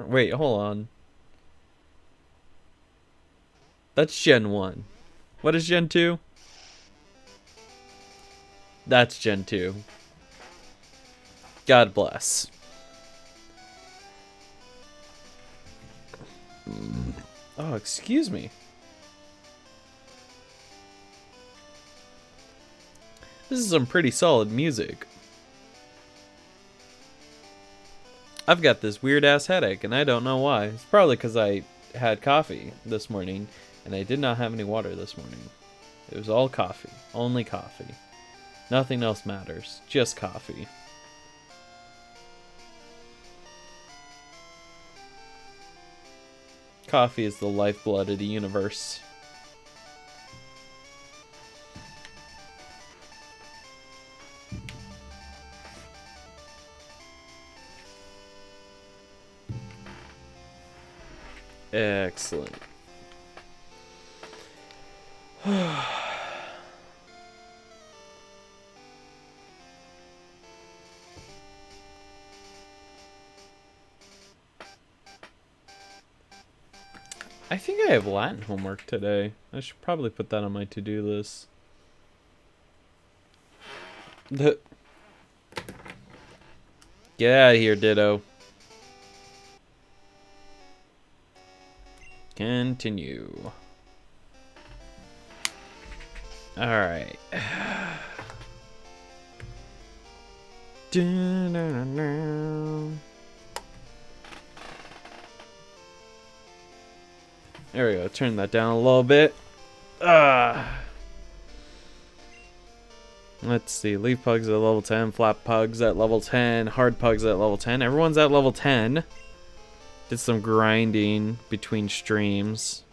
Wait, hold on. That's Gen 1. What is Gen 2? That's Gen 2. God bless. Oh, excuse me. This is some pretty solid music. I've got this weird ass headache and I don't know why. It's probably because I had coffee this morning and I did not have any water this morning. It was all coffee. Only coffee. Nothing else matters. Just coffee. Coffee is the lifeblood of the universe. Excellent. I think I have Latin homework today. I should probably put that on my to-do list. Get out of here, Ditto. Continue. Alright. There we go. Turn that down a little bit. Let's see. Leaf pugs at level 10. Flap pugs at level 10. Hard pugs at level 10. Everyone's at level 10. Did some grinding between streams.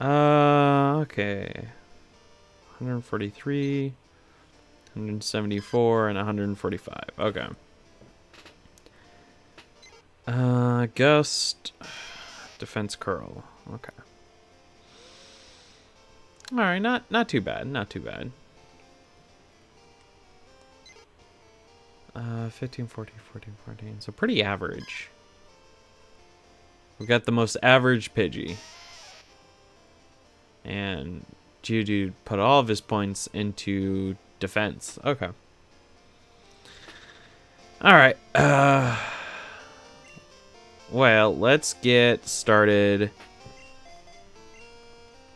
Okay. 143, 174, and 145. Okay. Gust, defense curl. Okay. All right, not too bad. Not too bad. 15, 14, 14, 14. So pretty average. We got the most average Pidgey. And Geodude put all of his points into defense. Okay. Alright. Well, let's get started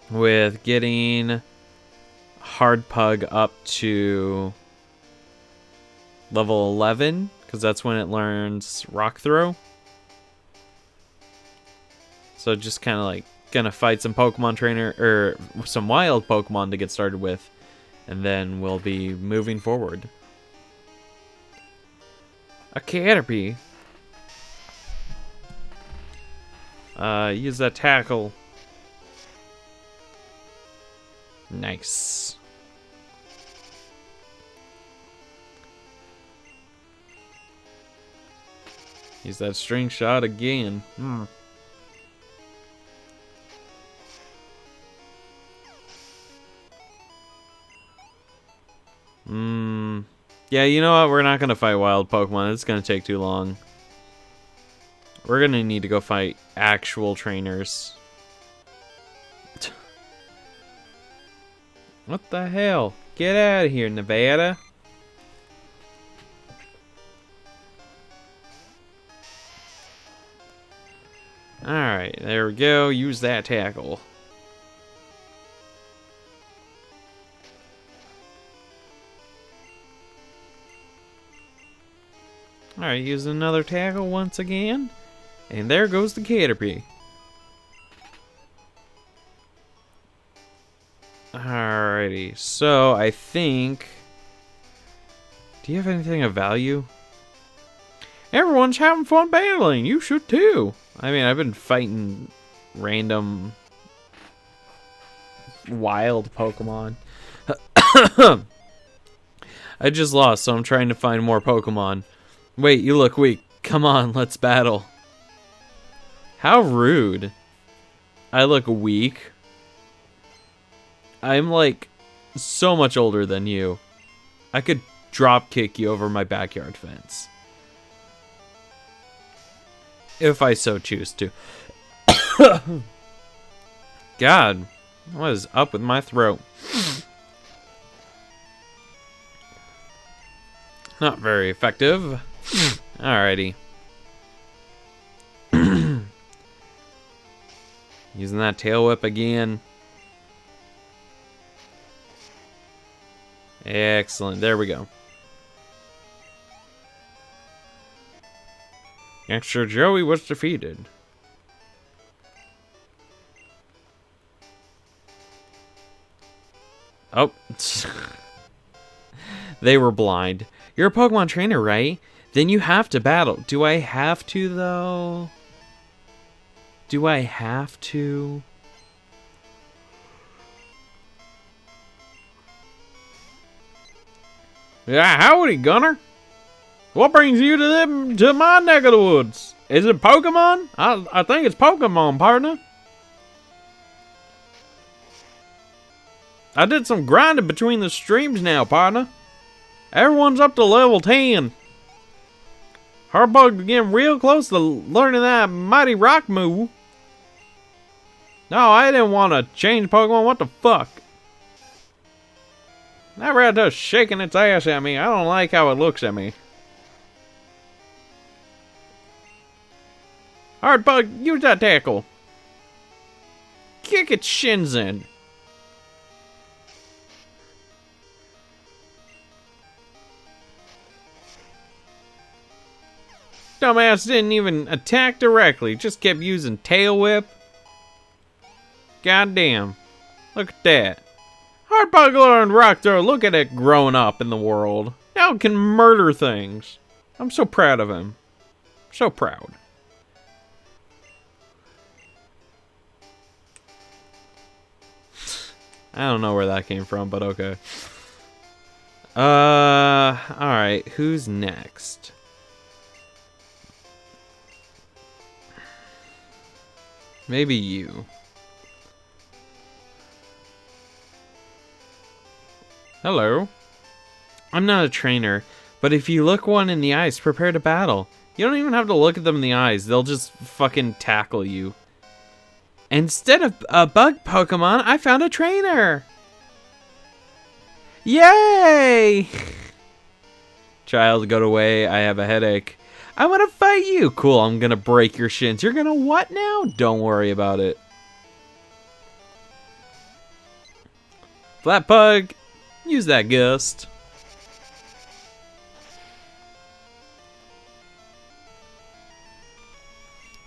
with getting Hard Pug up to level 11, because that's when it learns Rock Throw. So just kind of like gonna fight some Pokemon trainer or some wild Pokemon to get started with, and then we'll be moving forward. A Caterpie. Use that tackle. Nice. Use that string shot again. Yeah, you know what? We're not going to fight wild Pokemon. It's going to take too long. We're going to need to go fight actual trainers. What the hell? Get out of here, Nevada. Alright, there we go. Use that tackle. Alright, use another tackle once again. And there goes the Caterpie. Alrighty, so I think... Do you have anything of value? Everyone's having fun battling. You should too. I mean, I've been fighting random wild Pokemon. I just lost, so I'm trying to find more Pokemon. Wait, you look weak. Come on, let's battle. How rude. I look weak. I'm like so much older than you. I could drop kick you over my backyard fence. If I so choose to. God, what is up with my throat? Not very effective. Alrighty. Using that tail whip again. Excellent. There we go. Gangster Joey was defeated. Oh. They were blind. You're a Pokemon trainer, right? Then you have to battle. Do I have to, though? Do I have to? Yeah, howdy, Gunner. What brings you to my neck of the woods? Is it Pokemon? I think it's Pokemon, partner. I did some grinding between the streams now, partner. Everyone's up to level 10. Hardbug's getting real close to learning that mighty rock move. No, I didn't want to change Pokemon. What the fuck? That rat just shaking its ass at me. I don't like how it looks at me. Hardbug, use that tackle. Kick its shins in. Dumbass didn't even attack directly. Just kept using tail whip. Goddamn. Look at that. Hardbug learned Rock Throw. Look at it growing up in the world. Now it can murder things. I'm so proud of him. So proud. I don't know where that came from, but okay. Alright. Who's next? Maybe you. Hello. I'm not a trainer, but if you look one in the eyes, prepare to battle. You don't even have to look at them in the eyes. They'll just fucking tackle you. Instead of a bug Pokemon, I found a trainer. Yay! Child, go away. I have a headache. I want to fight you. Cool, I'm going to break your shins. You're going to what now? Don't worry about it. Flatbug, use that gust.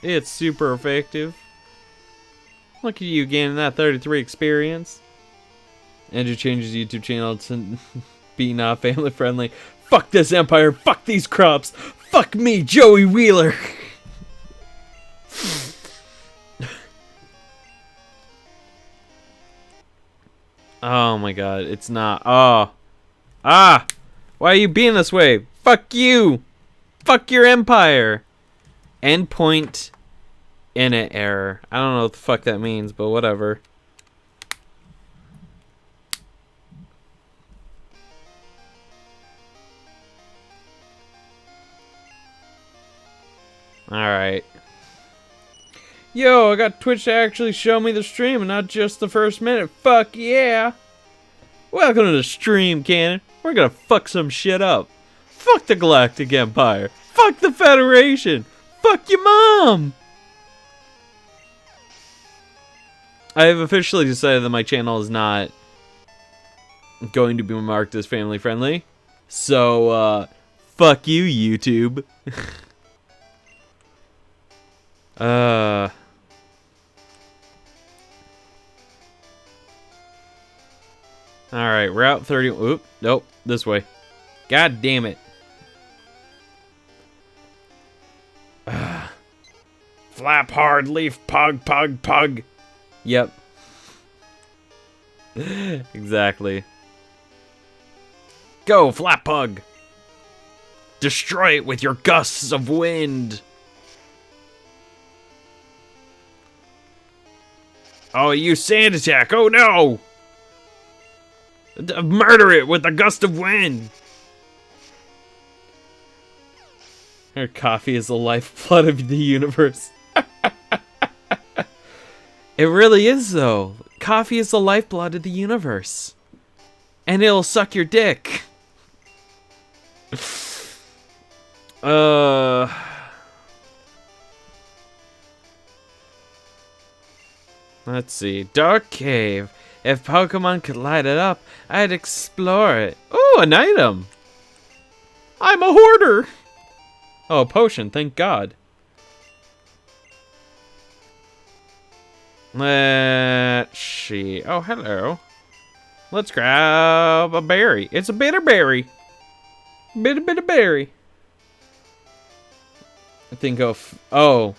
It's super effective. Look at you gaining that 33 experience. Andrew changes YouTube channel to be not family friendly. Fuck this empire. Fuck these crops. Fuck me, Joey Wheeler. Oh my god, it's not. Oh. Ah! Why are you being this way? Fuck you! Fuck your empire! Endpoint init error. I don't know what the fuck that means, but whatever. Alright. Yo, I got Twitch to actually show me the stream and not just the first minute. Fuck yeah! Welcome to the stream, Cannon. We're gonna fuck some shit up. Fuck the Galactic Empire. Fuck the Federation. Fuck your mom! I have officially decided that my channel is not going to be marked as family friendly. So, fuck you, YouTube. Alright, Route 30. Oop, nope, this way. God damn it. Flap hard, leaf, pug, pug, pug. Yep. Exactly. Go, Flatpug! Destroy it with your gusts of wind! Oh, you sand attack! Oh no! Murder it with a gust of wind! Her coffee is the lifeblood of the universe. It really is, though. Coffee is the lifeblood of the universe. And it'll suck your dick. Let's see. Dark Cave. If Pokemon could light it up, I'd explore it. Ooh, an item. I'm a hoarder. Oh, a potion, thank God. Let's see. Oh, hello. Let's grab a berry. It's a bitter berry. Bitter berry. I think of... Oh.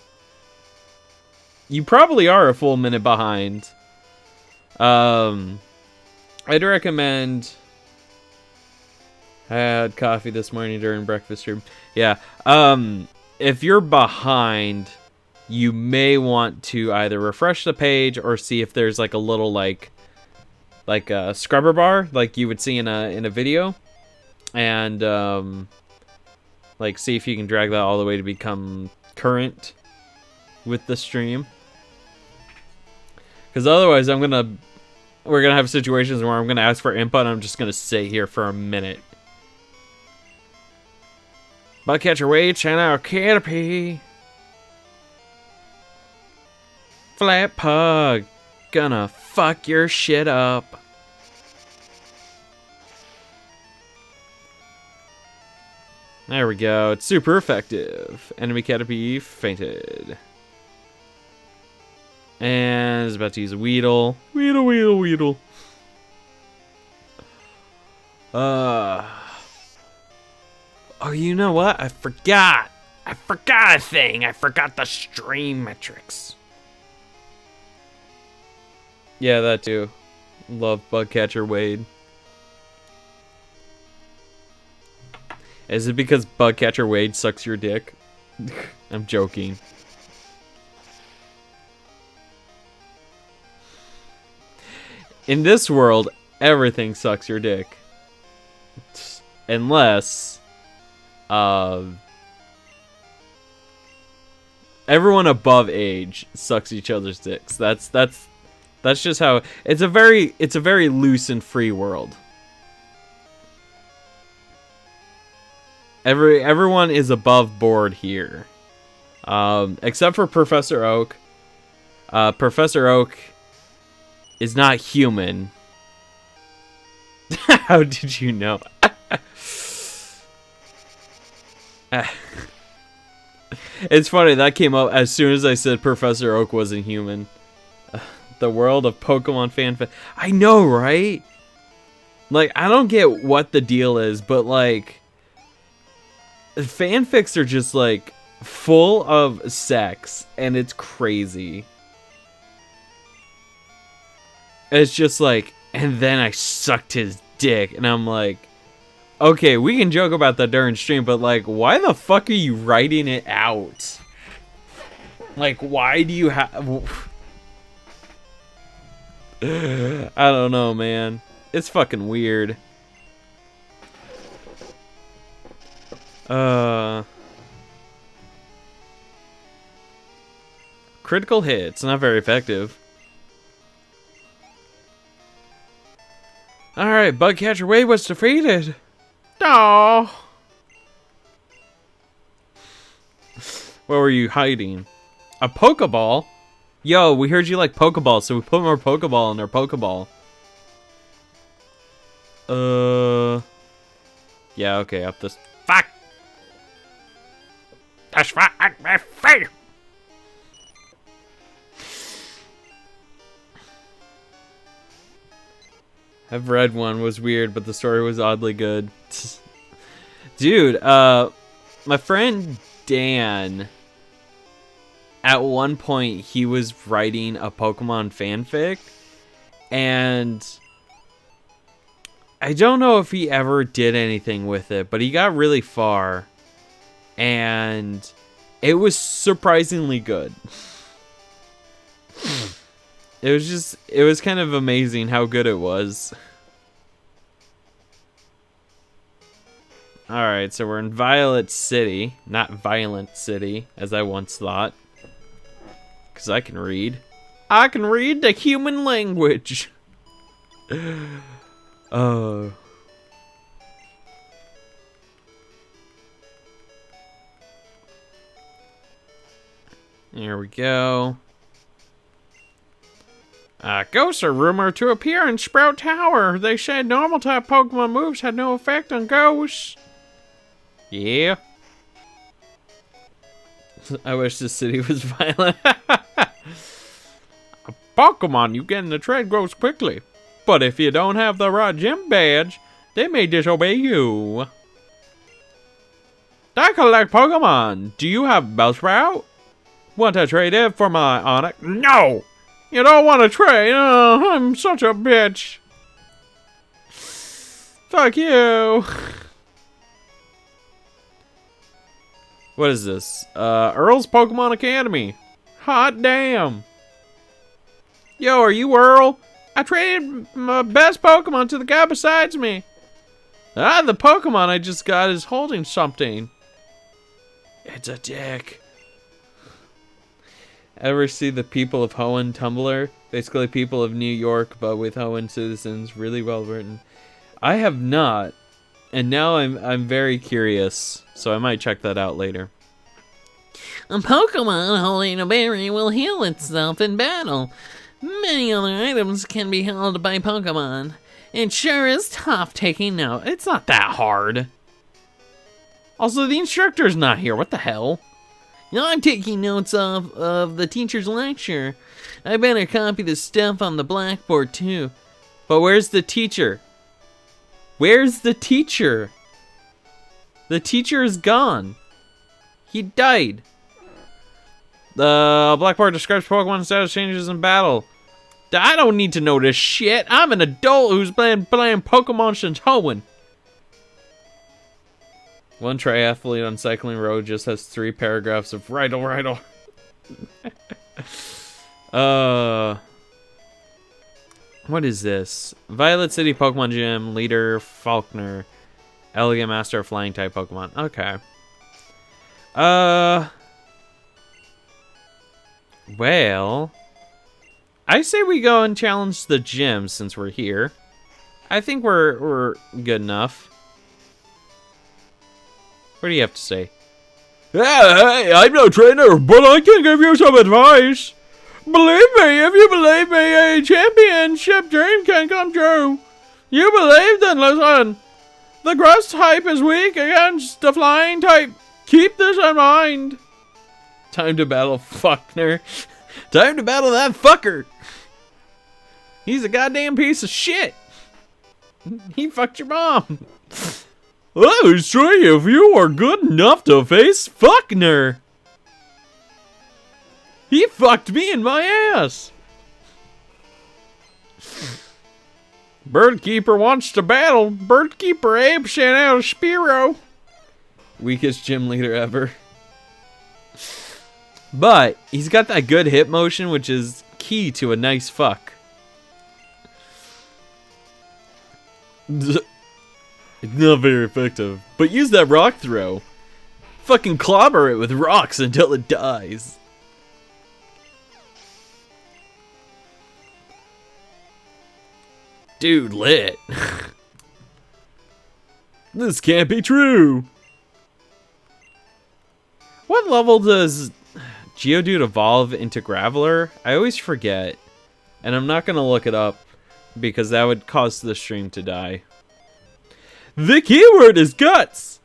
You probably are a full minute behind. I'd recommend... I had coffee this morning during breakfast stream. Yeah. If you're behind, you may want to either refresh the page or see if there's like a little like a scrubber bar like you would see in a video, and like see if you can drag that all the way to become current with the stream. Because otherwise, we're gonna have situations where I'm gonna ask for input and I'm just gonna sit here for a minute. Bugcatcher Wade, check out Caterpie. Flatpug, gonna fuck your shit up. There we go. It's super effective. Enemy Caterpie fainted. And is about to use a Weedle. Weedle. Oh, you know what? I forgot a thing. I forgot the stream metrics. Yeah, that too. Love Bugcatcher Wade. Is it because Bugcatcher Wade sucks your dick? I'm joking. In this world, everything sucks your dick. Unless... everyone above age sucks each other's dicks. That's just how it's a very loose and free world. Everyone is above board here, except for Professor Oak. Professor Oak is not human. How did you know? It's funny, that came up as soon as I said Professor Oak wasn't human. The world of Pokemon fanfic. I know, right? Like, I don't get what the deal is, but like, fanfics are just like full of sex, and it's crazy. It's just like, and then I sucked his dick, and I'm like, okay, we can joke about that during stream, but like, why the fuck are you writing it out? Like, why do you have... I don't know, man. It's fucking weird. Critical hits, not very effective. Alright, Bugcatcher Wade was defeated. Aww. Where were you hiding? A Pokeball? Yo, we heard you like Pokeballs, so we put more Pokeball in our Pokeball. Yeah, okay, up this. Fuck! That's right at my face! I've read one, was weird, but the story was oddly good. Dude, my friend Dan, at one point, he was writing a Pokemon fanfic, and I don't know if he ever did anything with it, but he got really far. And it was surprisingly good. It was kind of amazing how good it was. Alright, so we're in Violet City. Not Violent City, as I once thought. Because I can read. I can read the human language. Oh. Here we go. Ghosts are rumored to appear in Sprout Tower. They said normal type Pokemon moves had no effect on ghosts. Yeah. I wish this city was violent. A Pokemon you get in the trade grows quickly. But if you don't have the right gym badge, they may disobey you. I collect Pokemon. Do you have Bellsprout? Want to trade it for my Onix? No! You don't want to trade? Oh, I'm such a bitch. Fuck you. What is this? Earl's Pokemon Academy. Hot damn. Yo, are you Earl? I traded my best Pokemon to the guy besides me. The Pokemon I just got is holding something. It's a dick. Ever see the People of Hoenn Tumblr? Basically People of New York, but with Hoenn citizens. Really well written. I have not. And now I'm very curious. So I might check that out later. A Pokemon holding a berry will heal itself in battle. Many other items can be held by Pokemon. It sure is tough taking note. It's not that hard. Also, the instructor's not here. What the hell? I'm taking notes of the teacher's lecture. I better copy the stuff on the blackboard too. But where's the teacher? Where's the teacher? The teacher is gone. He died. The blackboard describes Pokemon status changes in battle. I don't need to know this shit. I'm an adult who's been playing Pokemon since Hoenn. One triathlete on Cycling Road just has 3 paragraphs of Rhydle. What is this? Violet City Pokemon Gym, leader Falkner. Elegant master of flying type Pokemon. Okay. Well, I say we go and challenge the gym since we're here. I think we're good enough. What do you have to say? Hey, I'm no trainer, but I can give you some advice. Believe me, if you believe me, a championship dream can come true. You believe, then listen. The grass type is weak against the flying type. Keep this in mind. Time to battle Fuckner. Time to battle that fucker. He's a goddamn piece of shit. He fucked your mom. I was trying if you are good enough to face Fuckner. He fucked me in my ass. Birdkeeper wants to battle. Birdkeeper Abe sent out a Spearow. Weakest gym leader ever. But he's got that good hip motion, which is key to a nice fuck. It's not very effective. But use that rock throw. Fucking clobber it with rocks until it dies. Dude, lit. This can't be true. What level does Geodude evolve into Graveler? I always forget. And I'm not going to look it up because that would cause the stream to die. The keyword is guts.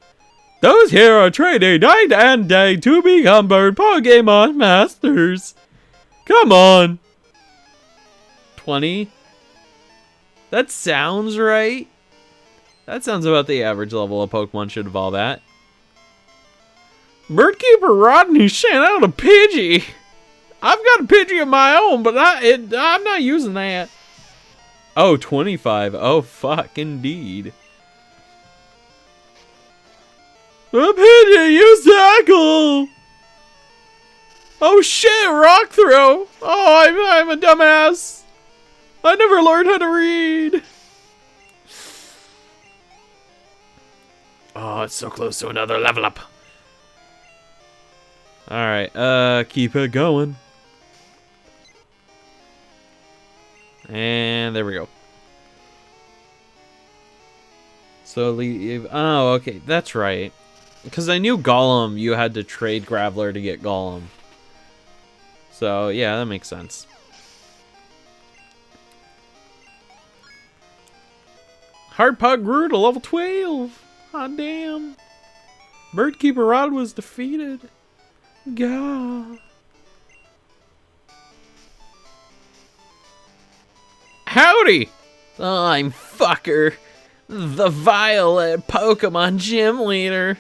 Those here are trading night and day to become bird Pokemon masters. Come on. 20? That sounds right. That sounds about the average level a Pokemon should evolve at. Birdkeeper Rodney sent out a Pidgey. I've got a Pidgey of my own, but I'm not using that. Oh, 25. Oh, fuck, indeed. The Pidgey, use tackle! Oh shit, rock throw! Oh, I'm a dumbass! I never learned how to read! Oh, it's so close to another level up. Alright, keep it going. And there we go. So leave. Oh, okay, that's right. Because I knew Golem, you had to trade Graveler to get Golem. So yeah, that makes sense. Hardpug grew to level 12. Hot damn. Birdkeeper Rod was defeated. Gah. Howdy! I'm Fucker, the Violet Pokemon Gym Leader.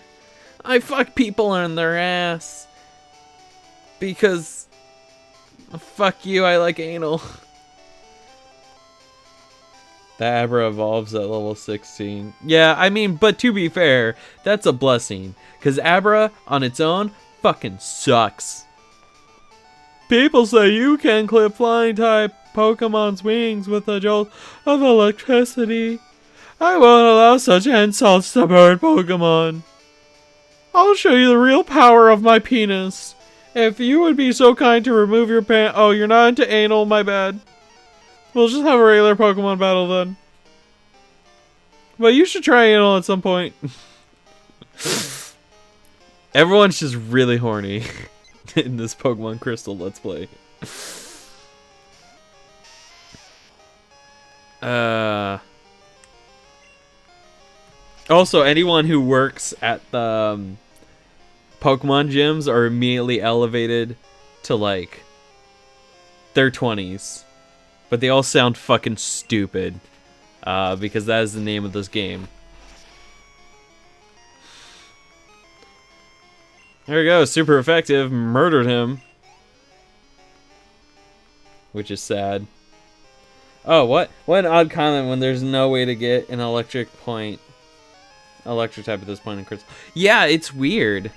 I fuck people on their ass. Because... fuck you, I like anal. The Abra evolves at level 16. Yeah, I mean, but to be fair, that's a blessing. Because Abra, on its own, fucking sucks. People say you can clip flying type Pokemon's wings with a jolt of electricity. I won't allow such insults to bird Pokemon. I'll show you the real power of my penis. If you would be so kind to remove your pant. Oh, you're not into anal, my bad. We'll just have a regular Pokemon battle then. But you should try anal at some point. Everyone's just really horny in this Pokemon Crystal Let's Play. Also, anyone who works at the Pokemon gyms are immediately elevated to like their 20s. But they all sound fucking stupid. Because that is the name of this game. There we go, super effective, murdered him. Which is sad. Oh, what an odd comment when there's no way to get an electric type at this point in Crystal. Yeah, it's weird.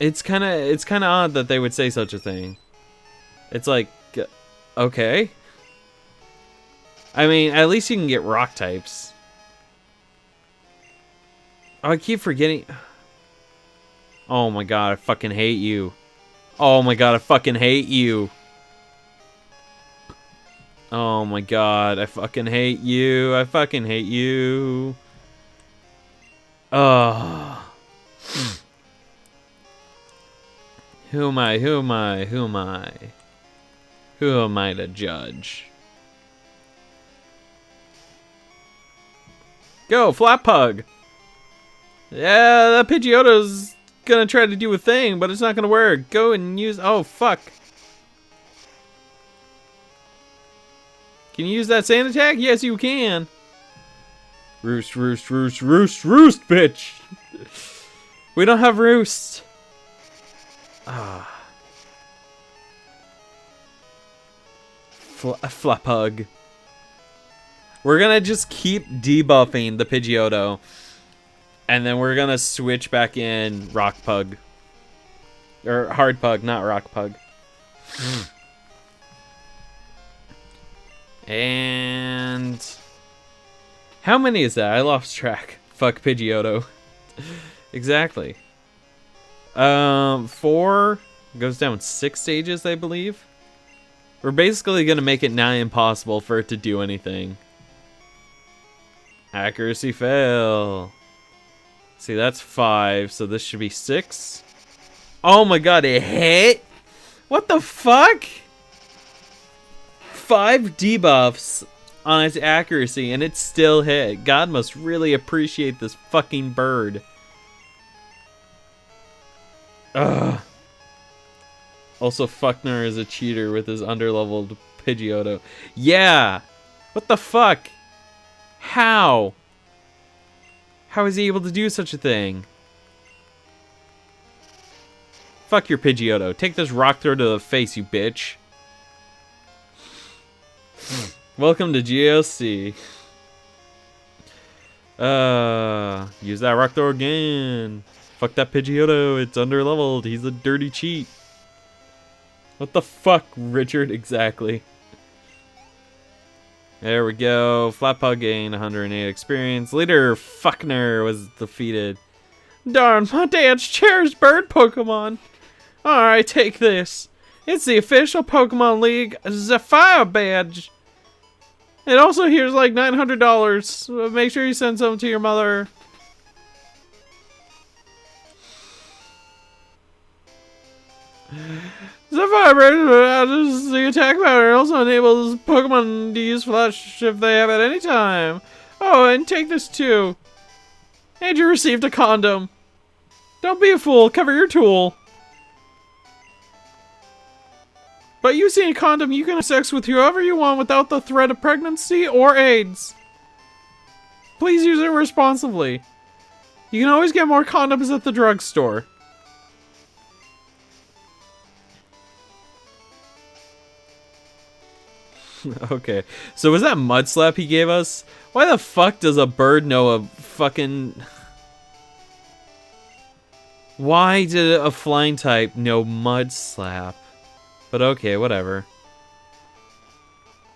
It's kind of odd that they would say such a thing. It's like, okay. I mean, at least you can get rock types. Oh, I keep forgetting. Oh my god, I fucking hate you. Oh my god, I fucking hate you. Oh my god, I fucking hate you. I fucking hate you. Oh. Who am I? Who am I? Who am I? Who am I to judge? Go, Flappug! Yeah, that Pidgeotto's gonna try to do a thing, but it's not gonna work. Go and use... Oh, fuck. Can you use that sand attack? Yes, you can. Roost, roost, roost, roost, roost, bitch! We don't have roost. Ah. Flappug. We're gonna just keep debuffing the Pidgeotto. And then we're gonna switch back in Rockpug. Or Hardpug, not Rockpug. And... how many is that? I lost track. Fuck Pidgeotto. Exactly. 4 goes down 6 stages, I believe. We're basically gonna make it nigh impossible for it to do anything. Accuracy fail. See, that's 5, so this should be 6. Oh my god, it hit? What the fuck? 5 debuffs on its accuracy, and it still hit. God must really appreciate this fucking bird. Ugh. Also, Fuckner is a cheater with his underleveled Pidgeotto. Yeah! What the fuck? How? How is he able to do such a thing? Fuck your Pidgeotto. Take this rock throw to the face, you bitch. Welcome to GOC. Use that rock throw again. Fuck that Pidgeotto, it's under-leveled. He's a dirty cheat. What the fuck, Richard? Exactly. There we go. Flatpug gained 108 experience. Leader Fuckner was defeated. Darn, my dad's cherished bird Pokemon. Alright, take this. It's the official Pokemon League Zephyr badge. It also here's like $900. So make sure you send some to your mother. Zephyr badge the attack power. It also enables Pokemon to use Flash if they have at any time. Oh, and take this too. And you received a condom. Don't be a fool. Cover your tool. But using a condom, you can have sex with whoever you want without the threat of pregnancy or AIDS. Please use it responsibly. You can always get more condoms at the drugstore. Okay, so was that Mud Slap he gave us? Why the fuck does a bird know a fucking... Why did a flying type know Mud Slap? But okay, whatever.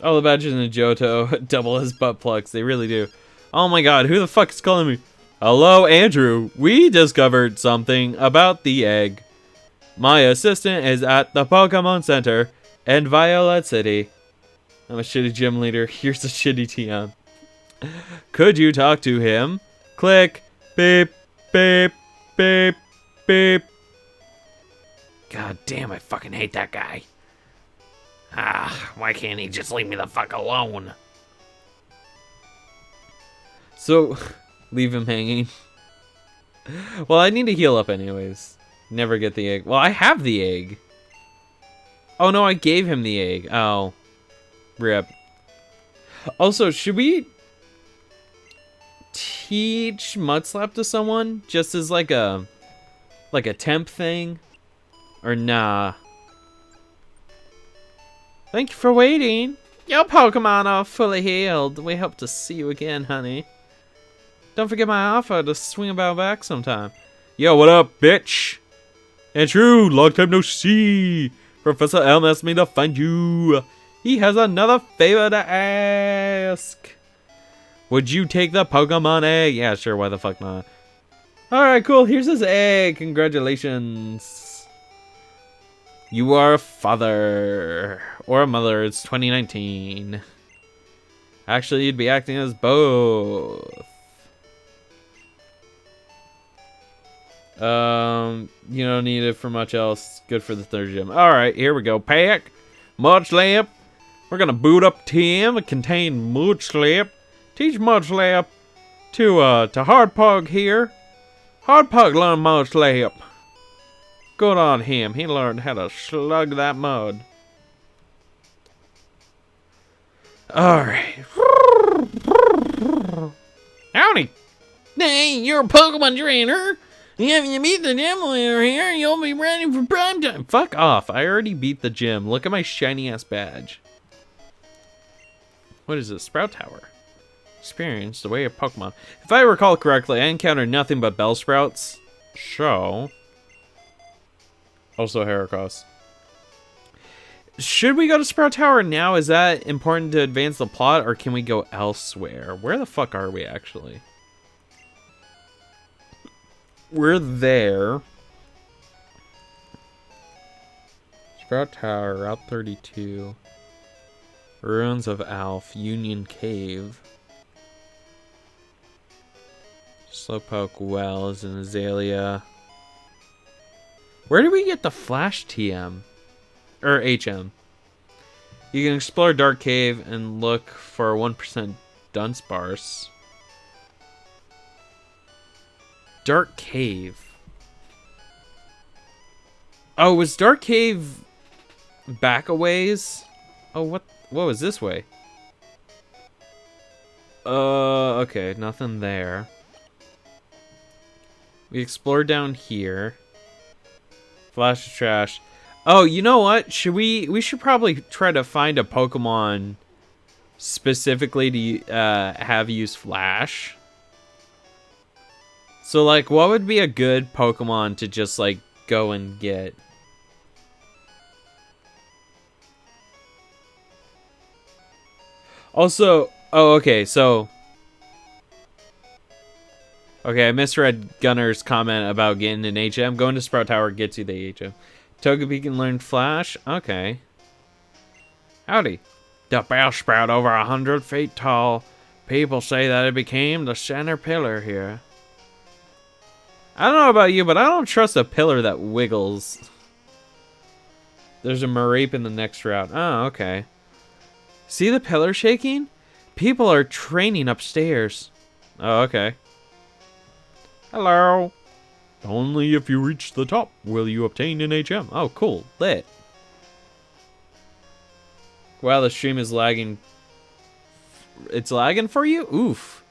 All the badges in Johto double as butt plugs. They really do. Oh my god, who the fuck is calling me? Hello, Andrew. We discovered something about the egg. My assistant is at the Pokemon Center in Violet City. I'm a shitty gym leader. Here's a shitty TM. Could you talk to him? Click. Beep. Beep. Beep. Beep. God damn, I fucking hate that guy. Why can't he just leave me the fuck alone? So, leave him hanging. Well, I need to heal up anyways. Never get the egg. Well, I have the egg. Oh no, I gave him the egg. Oh. Rip. Also, should we teach Mudslap to someone? Just as like a temp thing? Or nah? Thank you for waiting. Your Pokemon are fully healed. We hope to see you again, honey. Don't forget my offer to swing about back sometime. Yo, what up, bitch? Andrew, long time no see. Professor Elm asked me to find you. He has another favor to ask. Would you take the Pokemon egg? Yeah, sure, why the fuck not? Alright, cool, here's his egg. Congratulations. You are a father. Or a mother, it's 2019. Actually, you'd be acting as both. You don't need it for much else. Good for the third gym. Alright, here we go. Pack. Mudslap. We're gonna boot up Tim and contain Mudslap. Teach Mudslap to Hardpug here. Hardpug learn Mudslap. Good on him. He learned how to slug that mud. Alright. Howdy. Hey, you're a Pokemon trainer. If you beat the gym leader here, you'll be ready for prime time. Fuck off. I already beat the gym. Look at my shiny ass badge. What is this? Sprout Tower. Experience the way of Pokemon. If I recall correctly, I encountered nothing but Bellsprouts. So. Also Heracross. Should we go to Sprout Tower now? Is that important to advance the plot, or can we go elsewhere? Where the fuck are we actually? We're there. Sprout Tower, Route 32. Ruins of Alph, Union Cave. Slowpoke Wells and Azalea. Where do we get the Flash TM? Or HM? You can explore Dark Cave and look for 1% Dunsparce. Dark Cave. Oh, was Dark Cave back a ways? Oh, what was this way? Okay, nothing there. We explored down here. Flash is trash. Oh, you know what? We should probably try to find a Pokemon specifically to have used Flash. So, like, what would be a good Pokemon to just, like, go and get? Also, oh, okay, so... Okay, I misread Gunner's comment about getting an HM. Going to Sprout Tower gets you the HM. Togepi can learn Flash? Okay. Howdy. The Bellsprout over 100 feet tall. People say that it became the center pillar here. I don't know about you, but I don't trust a pillar that wiggles. There's a Mareep in the next route. Oh, okay. See the pillar shaking? People are training upstairs. Oh, okay. Hello. Only if you reach the top will you obtain an HM. Oh, cool. Lit. Wow, the stream is lagging. It's lagging for you? Oof.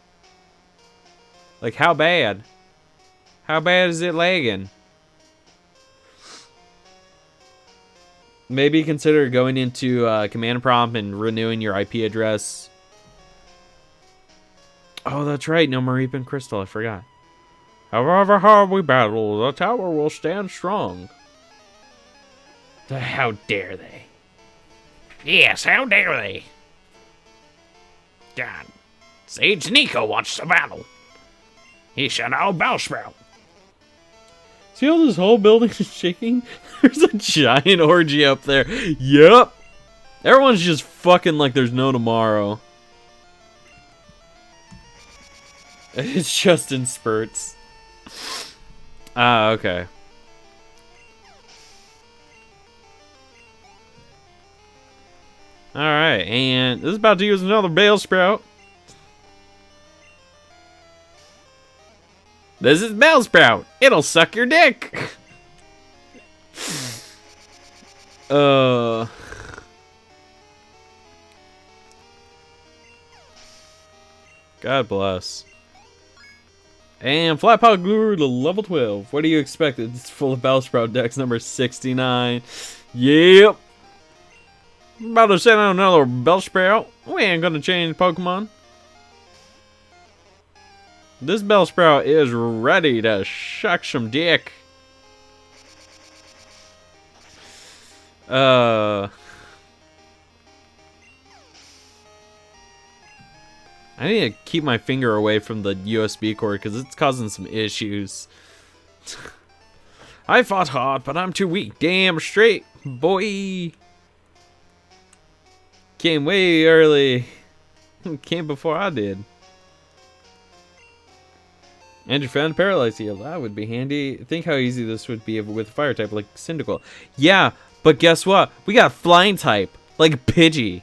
Like, how bad? How bad is it lagging? Maybe consider going into command prompt and renewing your IP address. Oh, that's right. No Mareep and Crystal. I forgot. However hard we battle, the tower will stand strong. How dare they? Yes, how dare they? God. Sage Nico wants to battle. He should know Bellsprout. See how this whole building is shaking? There's a giant orgy up there. Yep. Everyone's just fucking like there's no tomorrow. It's just in spurts. Ah, okay. Alright, and this is about to use another Bellsprout. This is Bellsprout. It'll suck your dick. God bless. And Flatpot grew to level 12. What do you expect? It's full of Bellsprout decks, number 69. Yep. About to send out another Bellsprout. We ain't gonna change Pokemon. This Bellsprout is ready to shuck some dick. I need to keep my finger away from the USB cord because it's causing some issues. I fought hard, but I'm too weak. Damn straight, boy. Came way early. Came before I did. And you found Paralyze Heal. That would be handy. Think how easy this would be with fire type like Cyndaquil. Yeah, but guess what? We got flying type like Pidgey.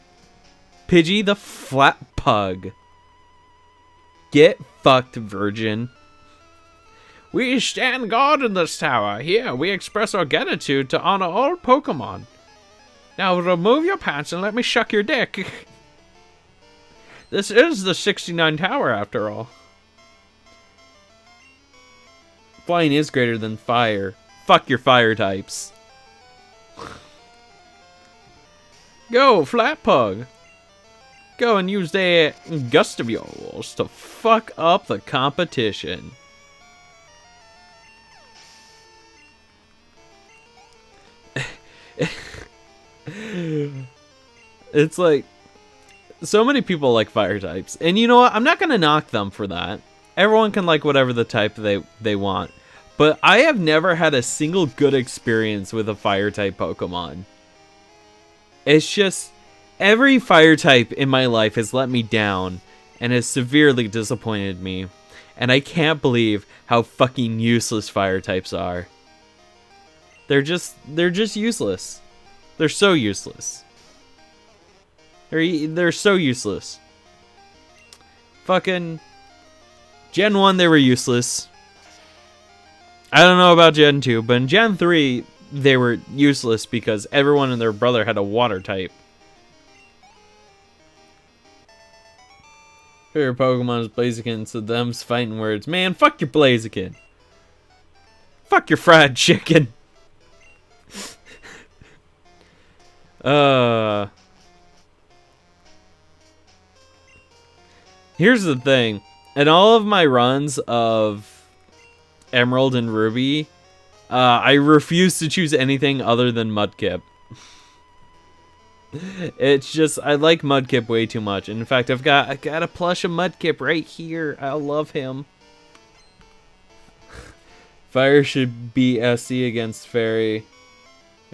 Pidgey the flat pug. Get fucked, virgin. We stand guard in this tower. Here, we express our gratitude to honor all Pokemon. Now remove your pants and let me shuck your dick. This is the 69 tower, after all. Flying is greater than fire. Fuck your fire types. Go, Flatpug. Go and use that gust of yours to fuck up the competition. It's like, so many people like fire types. And you know what? I'm not going to knock them for that. Everyone can like whatever the type they want. But I have never had a single good experience with a fire type Pokemon. It's just, every fire type in my life has let me down and has severely disappointed me. And I can't believe how fucking useless fire types are. They're just useless. They're so useless. They're so useless. Fucking Gen 1 they were useless. I don't know about Gen 2, but in Gen 3 they were useless because everyone and their brother had a water type. Favorite Pokemon is Blaziken, so them's fighting words. Man, fuck your Blaziken. Fuck your fried chicken. Here's the thing. In all of my runs of Emerald and Ruby, I refuse to choose anything other than Mudkip. It's just, I like Mudkip way too much. And in fact, I got a plush of Mudkip right here. I love him. Fire should be SC against Fairy.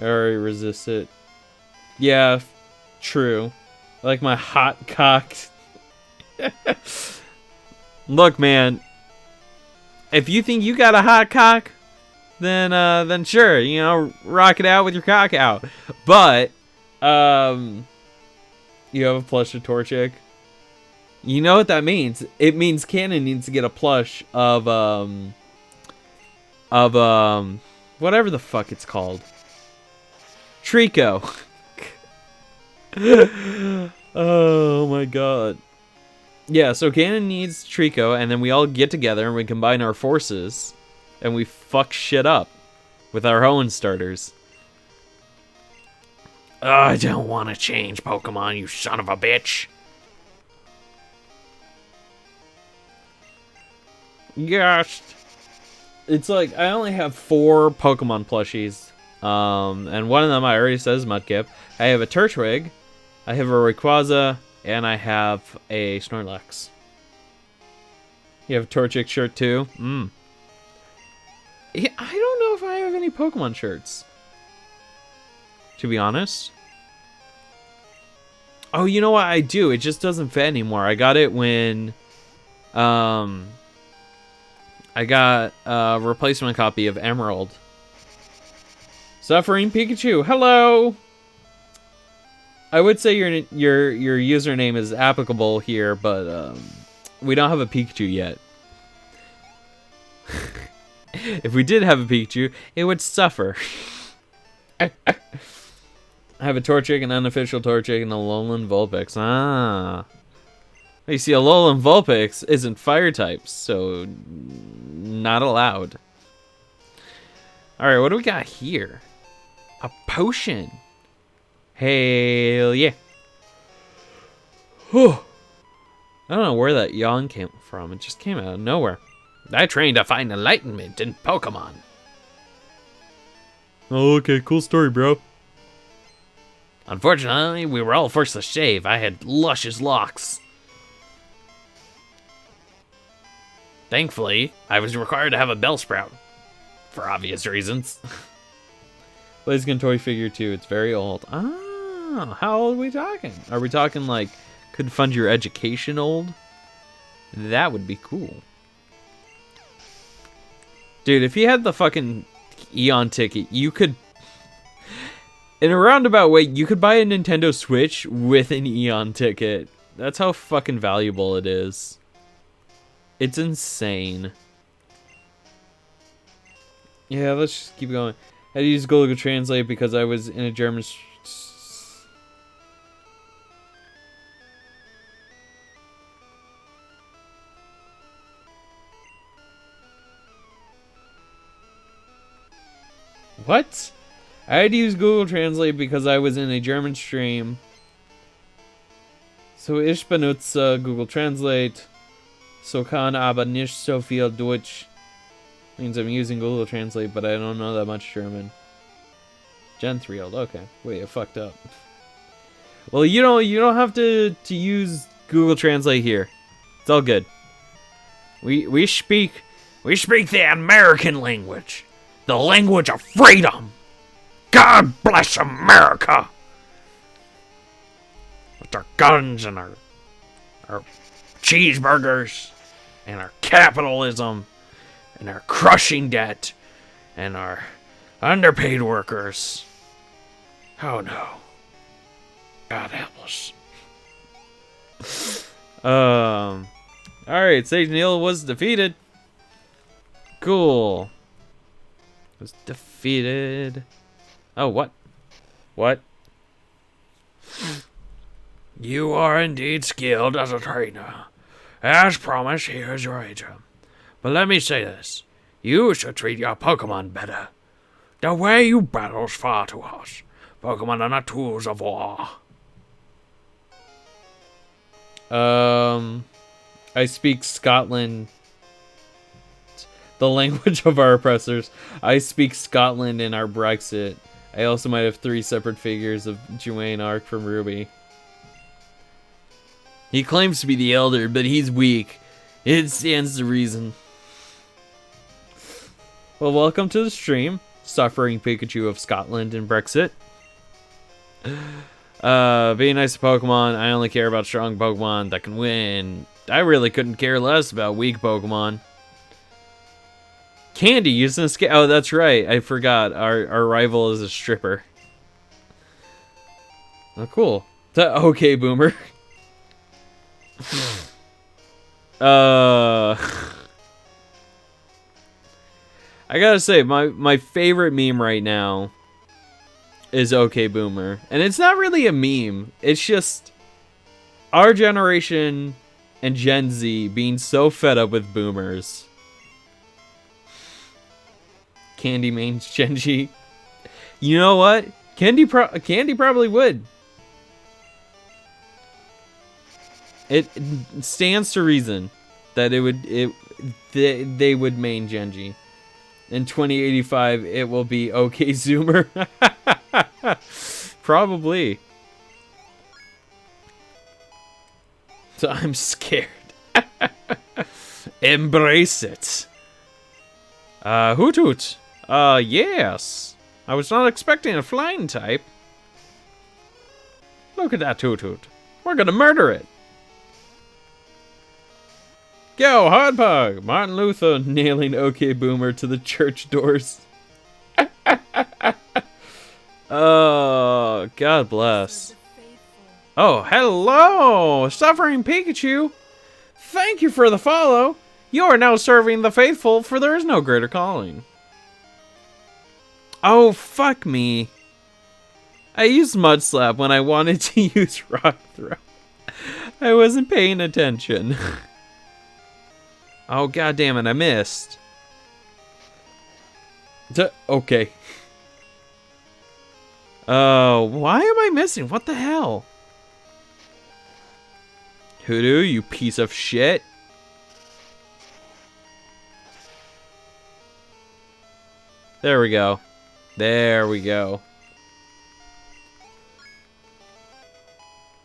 I already resist it. Yeah, true. I like my hot cocked. Look, man. If you think you got a hot cock, then sure, you know, rock it out with your cock out. But you have a plush of Torchic. You know what that means? It means Canon needs to get a plush of whatever the fuck it's called. Trico. Oh my god. Yeah, so Ganon needs Trico, and then we all get together and we combine our forces, and we fuck shit up with our own starters. I don't want to change Pokemon, you son of a bitch. Gosh. It's like, I only have 4 Pokemon plushies, and one of them I already says Mudkip. I have a Turtwig, I have a Rayquaza, and I have a Snorlax. You have a Torchic shirt too? Yeah, I don't know if I have any Pokemon shirts, to be honest. Oh, you know what? I do. It just doesn't fit anymore. I got it when I got a replacement copy of Emerald. Suffering Pikachu, hello! I would say your username is applicable here, but we don't have a Pikachu yet. If we did have a Pikachu, it would suffer. I have a Torchic, an unofficial Torchic, and a Alolan Vulpix. Ah. You see, Alolan Vulpix isn't fire types, so not allowed. Alright, what do we got here? A potion. Hell yeah. Whew. I don't know where that yawn came from. It just came out of nowhere. I trained to find enlightenment in Pokemon. Oh, okay. Cool story, bro. Unfortunately, we were all forced to shave. I had luscious locks. Thankfully, I was required to have a Bellsprout. For obvious reasons. Blaziken toy figure too. It's very old. Ah, how old are we talking? Are we talking like could fund your education old? That would be cool. Dude, if you had the fucking Eon ticket, you could, in a roundabout way, you could buy a Nintendo Switch with an Eon ticket. That's how fucking valuable it is. It's insane. Yeah, let's just keep going. I had to use Google Translate because I was in a German... What? I had to use Google Translate because I was in a German stream. So ich benutze Google Translate. So kann aber nicht so viel Deutsch. Means I'm using Google Translate, but I don't know that much German. Gen 3 old. Okay. Wait, I fucked up. Well, you don't have to use Google Translate here. It's all good. We speak the American language. The language of freedom. God bless America. With our guns and our cheeseburgers and our capitalism and our crushing debt and our underpaid workers. Oh no. God help us. Alright, Sage Neil was defeated. Cool. Was defeated. Oh, what? What? You are indeed skilled as a trainer. As promised, here is your item. But let me say this. You should treat your Pokemon better. The way you battle is far too harsh. Pokemon are not tools of war. I speak Scotland, the language of our oppressors. I speak Scotland in our Brexit. I also might have 3 separate figures of Juane Arc from Ruby. He claims to be the elder, but he's weak. It stands to reason. Well, welcome to the stream, Suffering Pikachu of Scotland and Brexit. Being nice to Pokemon, I only care about strong Pokemon that can win. I really couldn't care less about weak Pokemon. Candy using a skate. Oh, that's right. I forgot. Our rival is a stripper. Oh, cool. Okay, Boomer. I gotta say, my favorite meme right now is Okay Boomer. And it's not really a meme. It's just our generation and Gen Z being so fed up with boomers. Candy mains Genji. You know what? Candy probably would. It stands to reason that they would main Genji. In 2085, it will be OK Zoomer. Probably. So I'm scared. Embrace it. Hoot Hoot. Yes. I was not expecting a flying type. Look at that Hoot Hoot. We're gonna murder it. Go, Hardpug! Martin Luther nailing OK Boomer to the church doors. Oh, God bless. Oh, hello! Suffering Pikachu! Thank you for the follow! You are now serving the faithful, for there is no greater calling. Oh, fuck me. I used Mud Slap when I wanted to use Rock Throw. I wasn't paying attention. Oh, god damn it, I missed. Okay. Oh, why am I missing? What the hell? Hoodoo, you piece of shit. There we go. There we go.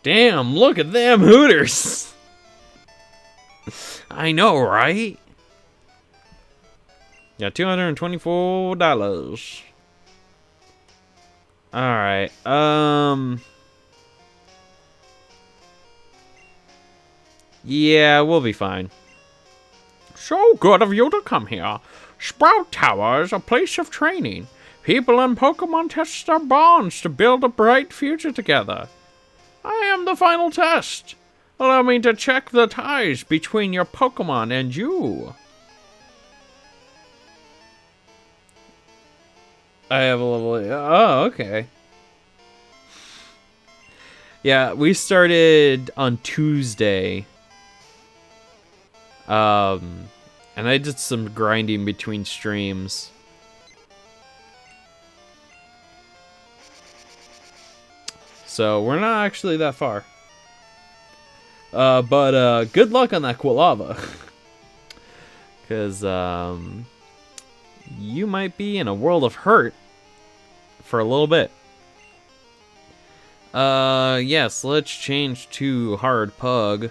Damn, look at them Hooters. I know, right? Got $224. Alright, yeah, we'll be fine. So good of you to come here. Sprout Tower is a place of training. People and Pokemon test their bonds to build a bright future together. I am the final test. Allow me to check the ties between your Pokemon and you. I have a level 8. Oh, okay. Yeah, we started on Tuesday. And I did some grinding between streams. So we're not actually that far. But good luck on that Quilava. Because you might be in a world of hurt for a little bit. Yes, let's change to Hard Pug.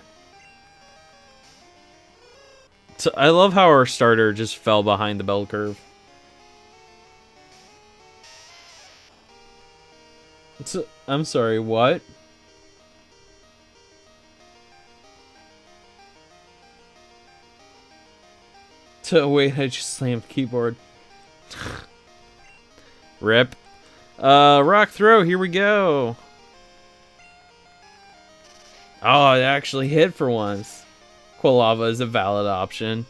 So I love how our starter just fell behind the bell curve. I'm sorry, what? Wait, I just slammed keyboard. Rip. Rock Throw, here we go. Oh, it actually hit for once. Quilava is a valid option.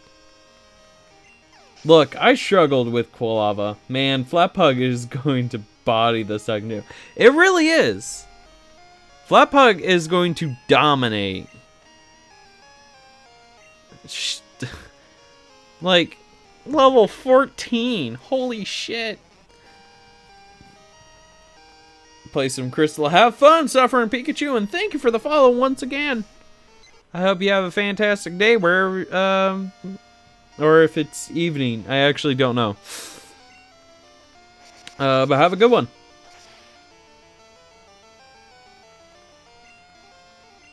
Look, I struggled with Quilava. Man, Flappug is going to body the Sugnu. It really is. Flappug is going to dominate. Like, level 14. Holy shit. Play some Crystal. Have fun, Suffering Pikachu, and thank you for the follow once again. I hope you have a fantastic day wherever, or if it's evening. I actually don't know. But have a good one.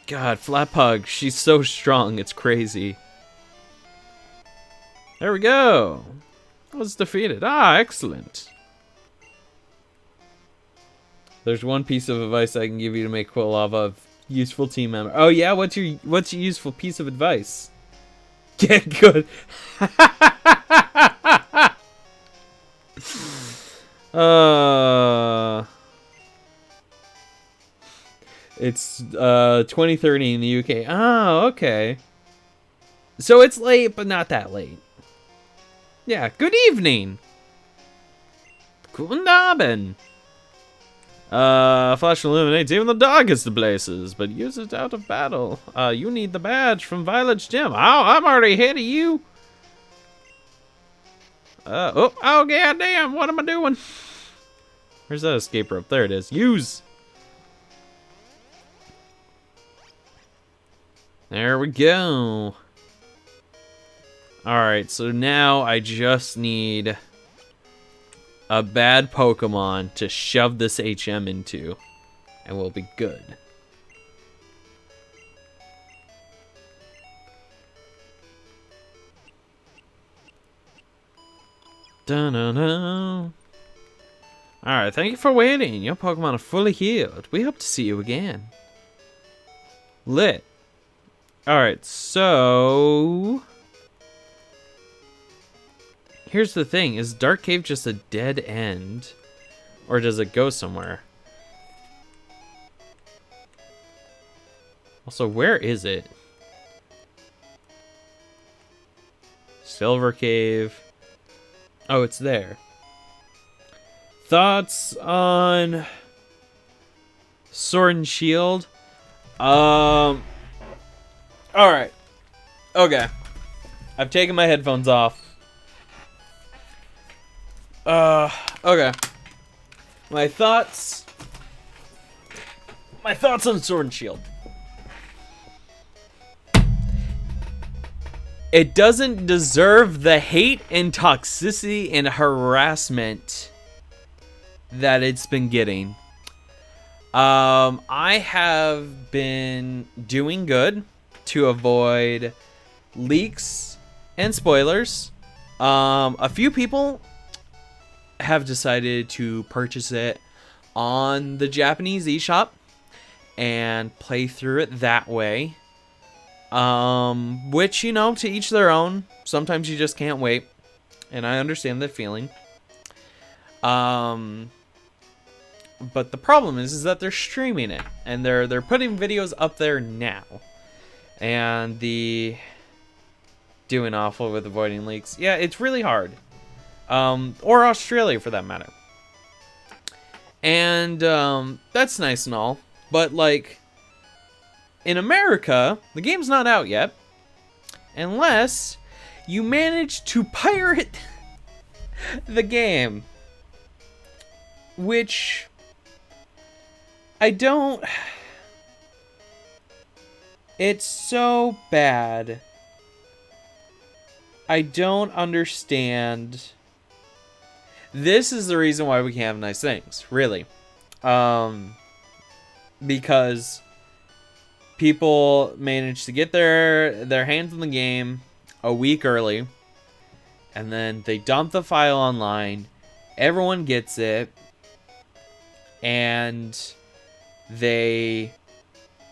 God, Flappug, she's so strong, it's crazy. There we go. Was defeated. Ah, excellent. There's one piece of advice I can give you to make Quilava a useful team member. Oh yeah, what's your useful piece of advice? Get good. It's 2030 in the UK. Oh, okay. So it's late, but not that late. Yeah, good evening. Guten Abend. Flash illuminates even the darkest of places, but uses out of battle. You need the badge from Violet's gym. Oh, I'm already ahead of you. Oh, goddamn, what am I doing? Where's that escape rope? There it is. Use. There we go. Alright, so now I just need a bad Pokemon to shove this HM into, and we'll be good. Dun-dun-dun. Alright, thank you for waiting. Your Pokemon are fully healed. We hope to see you again. Lit. Alright, so... here's the thing. Is Dark Cave just a dead end? Or does it go somewhere? Also, where is it? Silver Cave. Oh, it's there. Thoughts on Sword and Shield? Alright. Okay. I've taken my headphones off. Okay. My thoughts on Sword and Shield. It doesn't deserve the hate and toxicity and harassment that it's been getting. I have been doing good to avoid leaks and spoilers. A few people have decided to purchase it on the Japanese eShop and play through it that way. Which, you know, to each their own. Sometimes you just can't wait, and I understand that feeling. But the problem is that they're streaming it, and they're putting videos up there now, and doing awful with avoiding leaks. Yeah, it's really hard. Or Australia for that matter. And that's nice and all, but like in America, the game's not out yet unless you manage to pirate the game, which I don't. It's so bad. I don't understand. This is the reason why we can't have nice things, really. Because people manage to get their hands on the game a week early, and then they dump the file online. Everyone gets it, and they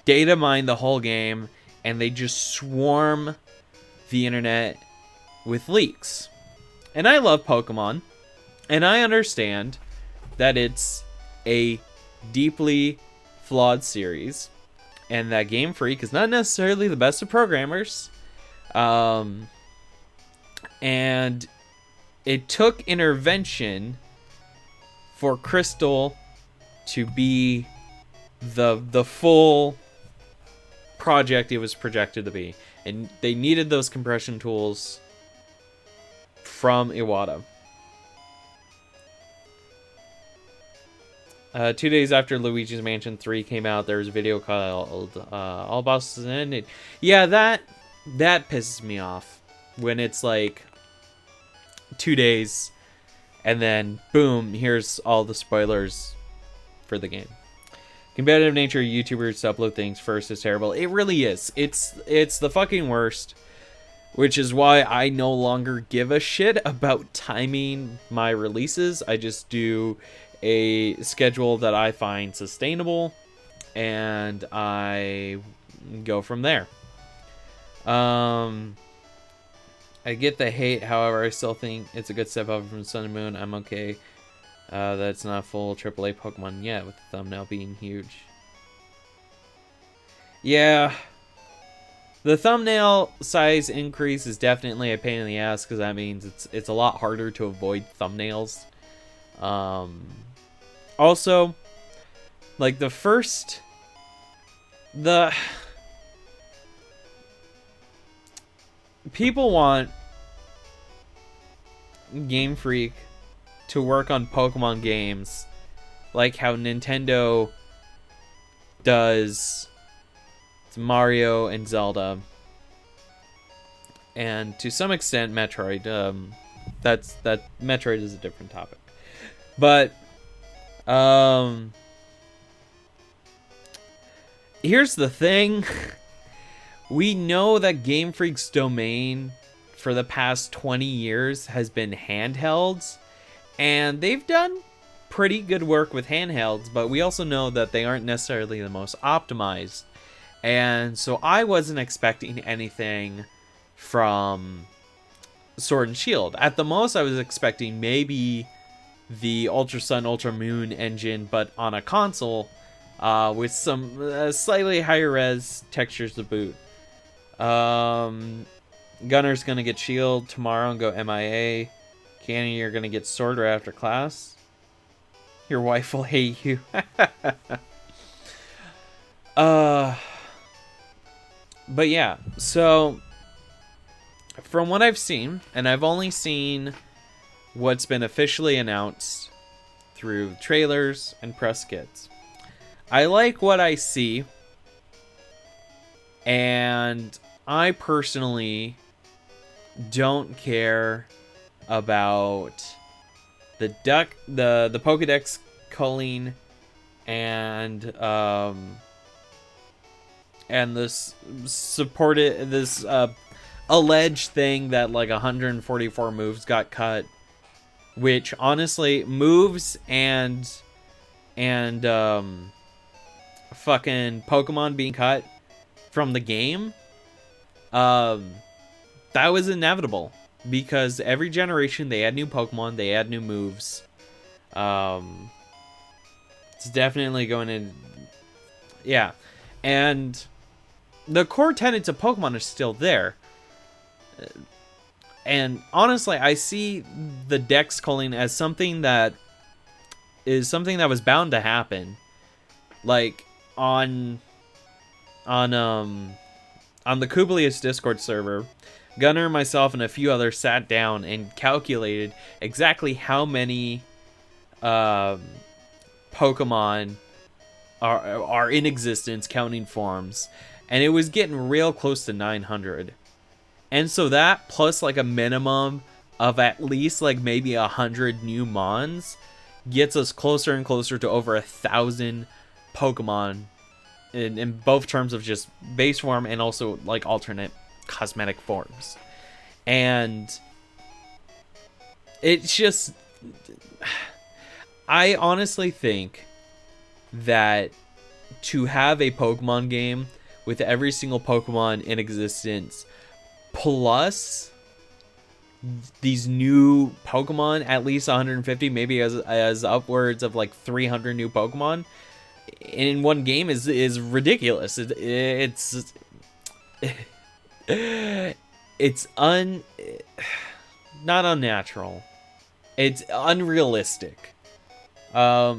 data mine the whole game, and they just swarm the internet with leaks. And I love Pokemon, and I understand that it's a deeply flawed series, and that Game Freak is not necessarily the best of programmers. And it took intervention for Crystal to be the full project it was projected to be. And they needed those compression tools from Iwata. 2 days after Luigi's Mansion 3 came out, there was a video called All Bosses Ended. Yeah, that pisses me off when it's like 2 days and then boom, here's all the spoilers for the game. Competitive nature of YouTubers to upload things first is terrible. It really is. It's the fucking worst, which is why I no longer give a shit about timing my releases. I just do a schedule that I find sustainable, and I go from there. I get the hate, however, I still think it's a good step up from Sun and Moon. I'm okay that it's not a full AAA Pokemon yet, with the thumbnail being huge. Yeah, the thumbnail size increase is definitely a pain in the ass, because that means it's a lot harder to avoid thumbnails. Also, like people want Game Freak to work on Pokemon games like how Nintendo does Mario and Zelda, and to some extent Metroid. That Metroid is a different topic, but here's the thing. We know that Game Freak's domain for the past 20 years has been handhelds, and they've done pretty good work with handhelds, but we also know that they aren't necessarily the most optimized. And so I wasn't expecting anything from Sword and Shield. At the most, I was expecting maybe the Ultra Sun, Ultra Moon engine, but on a console with some slightly higher res textures to boot. Gunner's gonna get Shield tomorrow and go MIA. Canny, you're gonna get Sword right after class. Your wife will hate you. But yeah, so from what I've seen, and I've only seen what's been officially announced through trailers and press kits, I like what I see, and I personally don't care about the Pokedex culling and this alleged thing that like 144 moves got cut, which honestly, moves and fucking Pokemon being cut from the game, that was inevitable, because every generation they add new Pokemon, they add new moves. It's definitely going to, yeah, and the core tenets of Pokemon are still there. And honestly, I see the Dex culling as something that was bound to happen. Like on the Kublius Discord server, Gunner, myself, and a few others sat down and calculated exactly how many Pokemon are in existence, counting forms, and it was getting real close to 900. And so that, plus like a minimum of at least like maybe 100 new Mons, gets us closer and closer to over 1,000 Pokemon in both terms of just base form and also like alternate cosmetic forms. And it's just, I honestly think that to have a Pokemon game with every single Pokemon in existence, plus these new Pokemon, at least 150, maybe as upwards of like 300 new Pokemon in one game is ridiculous. It's not unnatural. It's unrealistic. There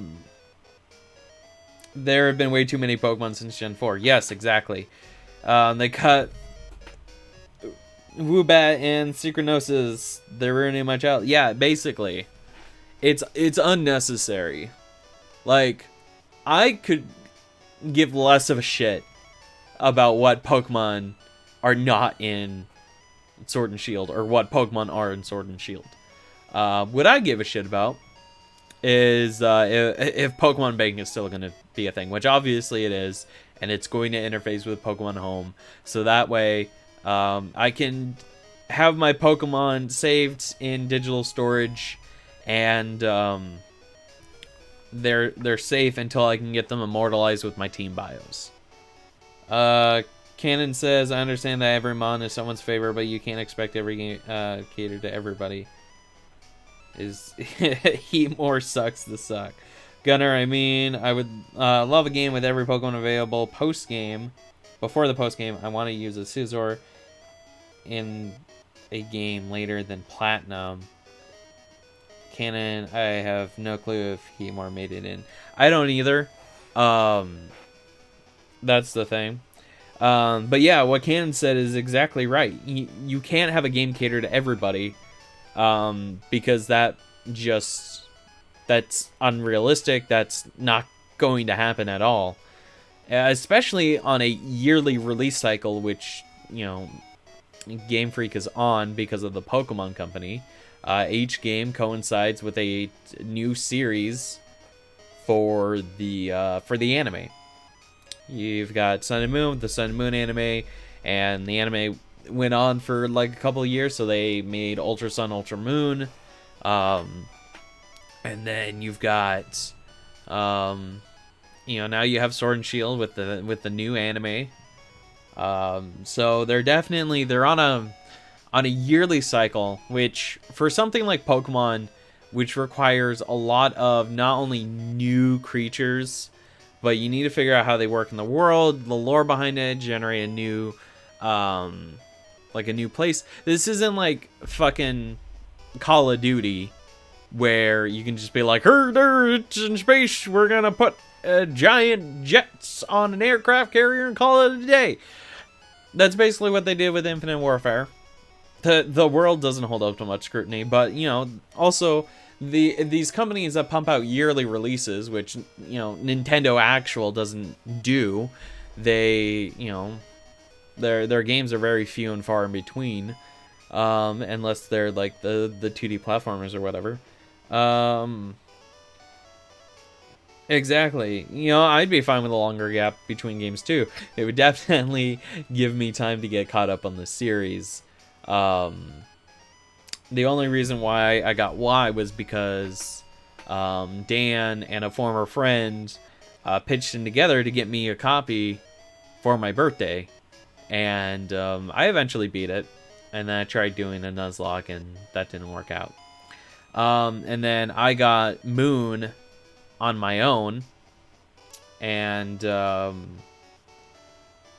have been way too many Pokemon since Gen 4. Yes, exactly. They cut Woobat and Synchronosis. They're ruining my child. Yeah, basically. It's unnecessary. Like, I could give less of a shit about what Pokemon are not in Sword and Shield, or what Pokemon are in Sword and Shield. What I give a shit about is if Pokemon Bank is still going to be a thing, which obviously it is, and it's going to interface with Pokemon Home, so that way I can have my Pokemon saved in digital storage, and they're safe until I can get them immortalized with my team bios. Cannon says, I understand that every mon is someone's favorite, but you can't expect every game cater to everybody. Heatmore sucks to suck. Gunner, I mean, I would love a game with every Pokemon available post-game. Before the post-game, I want to use a Scizor in a game later than Platinum. Cannon, I have no clue if Heatmore made it in. I don't either. That's the thing. But yeah, what Cannon said is exactly right. You can't have a game cater to everybody, because that's unrealistic. That's not going to happen at all, especially on a yearly release cycle, which, you know, Game Freak is on because of the Pokemon Company. Each game coincides with a new series for the anime. You've got Sun and Moon, the Sun and Moon anime, and the anime went on for like a couple of years, so they made Ultra Sun, Ultra Moon. And then you've got, you know, now you have Sword and Shield with the new anime. So they're on a yearly cycle, which for something like Pokemon, which requires a lot of not only new creatures, but you need to figure out how they work in the world, the lore behind it, generate a new, like a new place. This isn't like fucking Call of Duty, where you can just be like, it's in space, we're gonna put giant jets on an aircraft carrier and call it a day. That's basically what they did with Infinite Warfare. The world doesn't hold up to much scrutiny, but, you know, also these companies that pump out yearly releases, which, you know, Nintendo Actual doesn't do, they, you know, their games are very few and far in between, unless they're like the 2D platformers or whatever. Exactly. You know, I'd be fine with a longer gap between games too. It would definitely give me time to get caught up on the series. The only reason why I got Y was because Dan and a former friend pitched in together to get me a copy for my birthday, and I eventually beat it, and then I tried doing a Nuzlocke, and that didn't work out. And then I got Moon on my own, and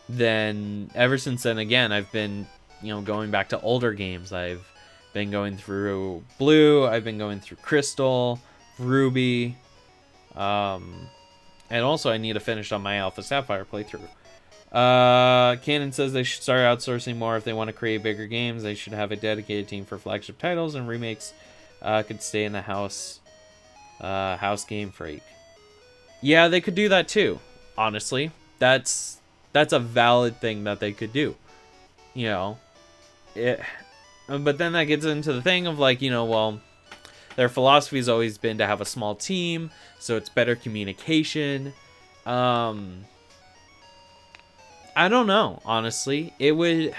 then ever since then, again, I've been, you know, going back to older games. I've been going through Blue, I've been going through Crystal, Ruby, and also I need to finish on my Alpha Sapphire playthrough. Cannon says they should start outsourcing more if they want to create bigger games. They should have a dedicated team for flagship titles, and remakes could stay in the house Game Freak. Yeah, they could do that too. Honestly, that's a valid thing that they could do. You know, but then that gets into the thing of like, you know, well, their philosophy has always been to have a small team, so it's better communication. I don't know, honestly. It'd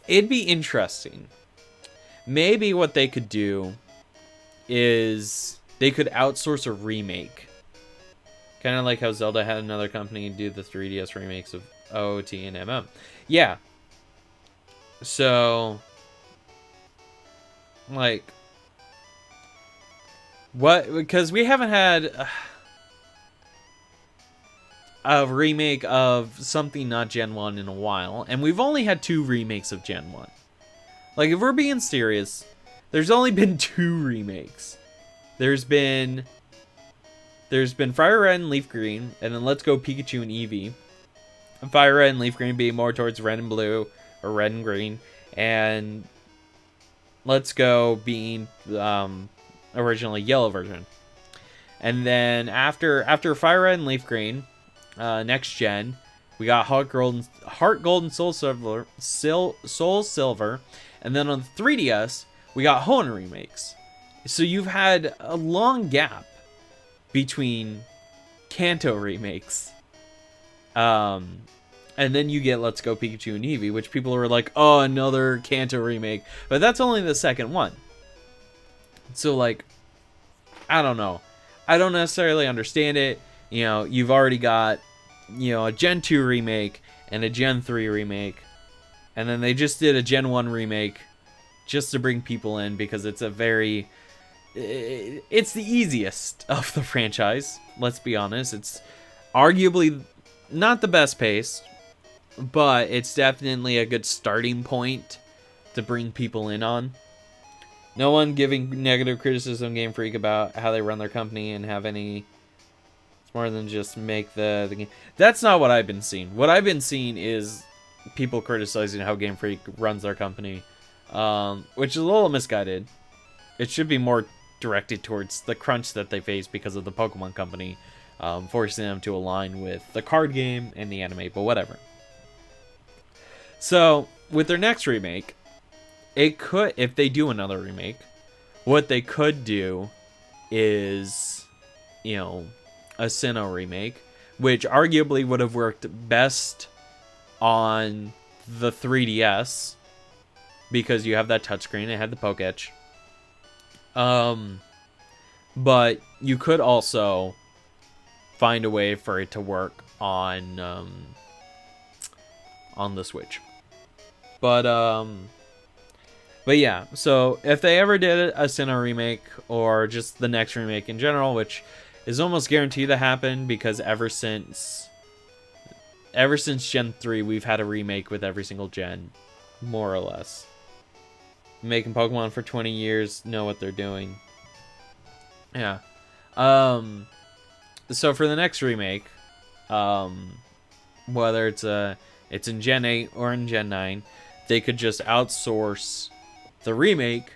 be interesting. Maybe what they could do is they could outsource a remake. Kind of like how Zelda had another company do the 3DS remakes of OOT and MM. Yeah. So, like, what? Because we haven't had a remake of something not Gen 1 in a while, and we've only had 2 remakes of Gen 1. Like, if we're being serious, there's only been 2 remakes. There's been Fire Red and Leaf Green, and then Let's Go Pikachu and Eevee. And Fire Red and Leaf Green being more towards Red and Blue, or Red and Green, and Let's Go being originally Yellow version. And then after Fire Red and Leaf Green, next gen, we got Heart Gold and Soul Silver, and then on the 3DS, we got Hoenn remakes. So you've had a long gap between Kanto remakes. And then you get Let's Go Pikachu and Eevee, which people were like, oh, another Kanto remake. But that's only the second one. So, like, I don't know. I don't necessarily understand it. You know, you've already got, you know, a Gen 2 remake and a Gen 3 remake. And then they just did a Gen 1 remake just to bring people in because it's a very... It's the easiest of the franchise, let's be honest. It's arguably not the best pace, but it's definitely a good starting point to bring people in on. No one giving negative criticism Game Freak about how they run their company and have any... It's more than just make the game. That's not what I've been seeing. What I've been seeing is people criticizing how Game Freak runs their company, which is a little misguided. It should be more directed towards the crunch that they face because of the Pokemon Company, forcing them to align with the card game and the anime, but whatever. So, with their next remake, it could, if they do another remake, what they could do is, you know, a Sinnoh remake, which arguably would have worked best on the 3DS, because you have that touchscreen, it had the Poke Etch. But you could also find a way for it to work on the Switch. But yeah, so if they ever did a Sinnoh remake, or just the next remake in general, which is almost guaranteed to happen because ever since Gen 3, we've had a remake with every single gen, more or less. Making Pokemon for 20 years, know what they're doing. Yeah. So for the next remake, whether it's in Gen 8 or in Gen 9, they could just outsource the remake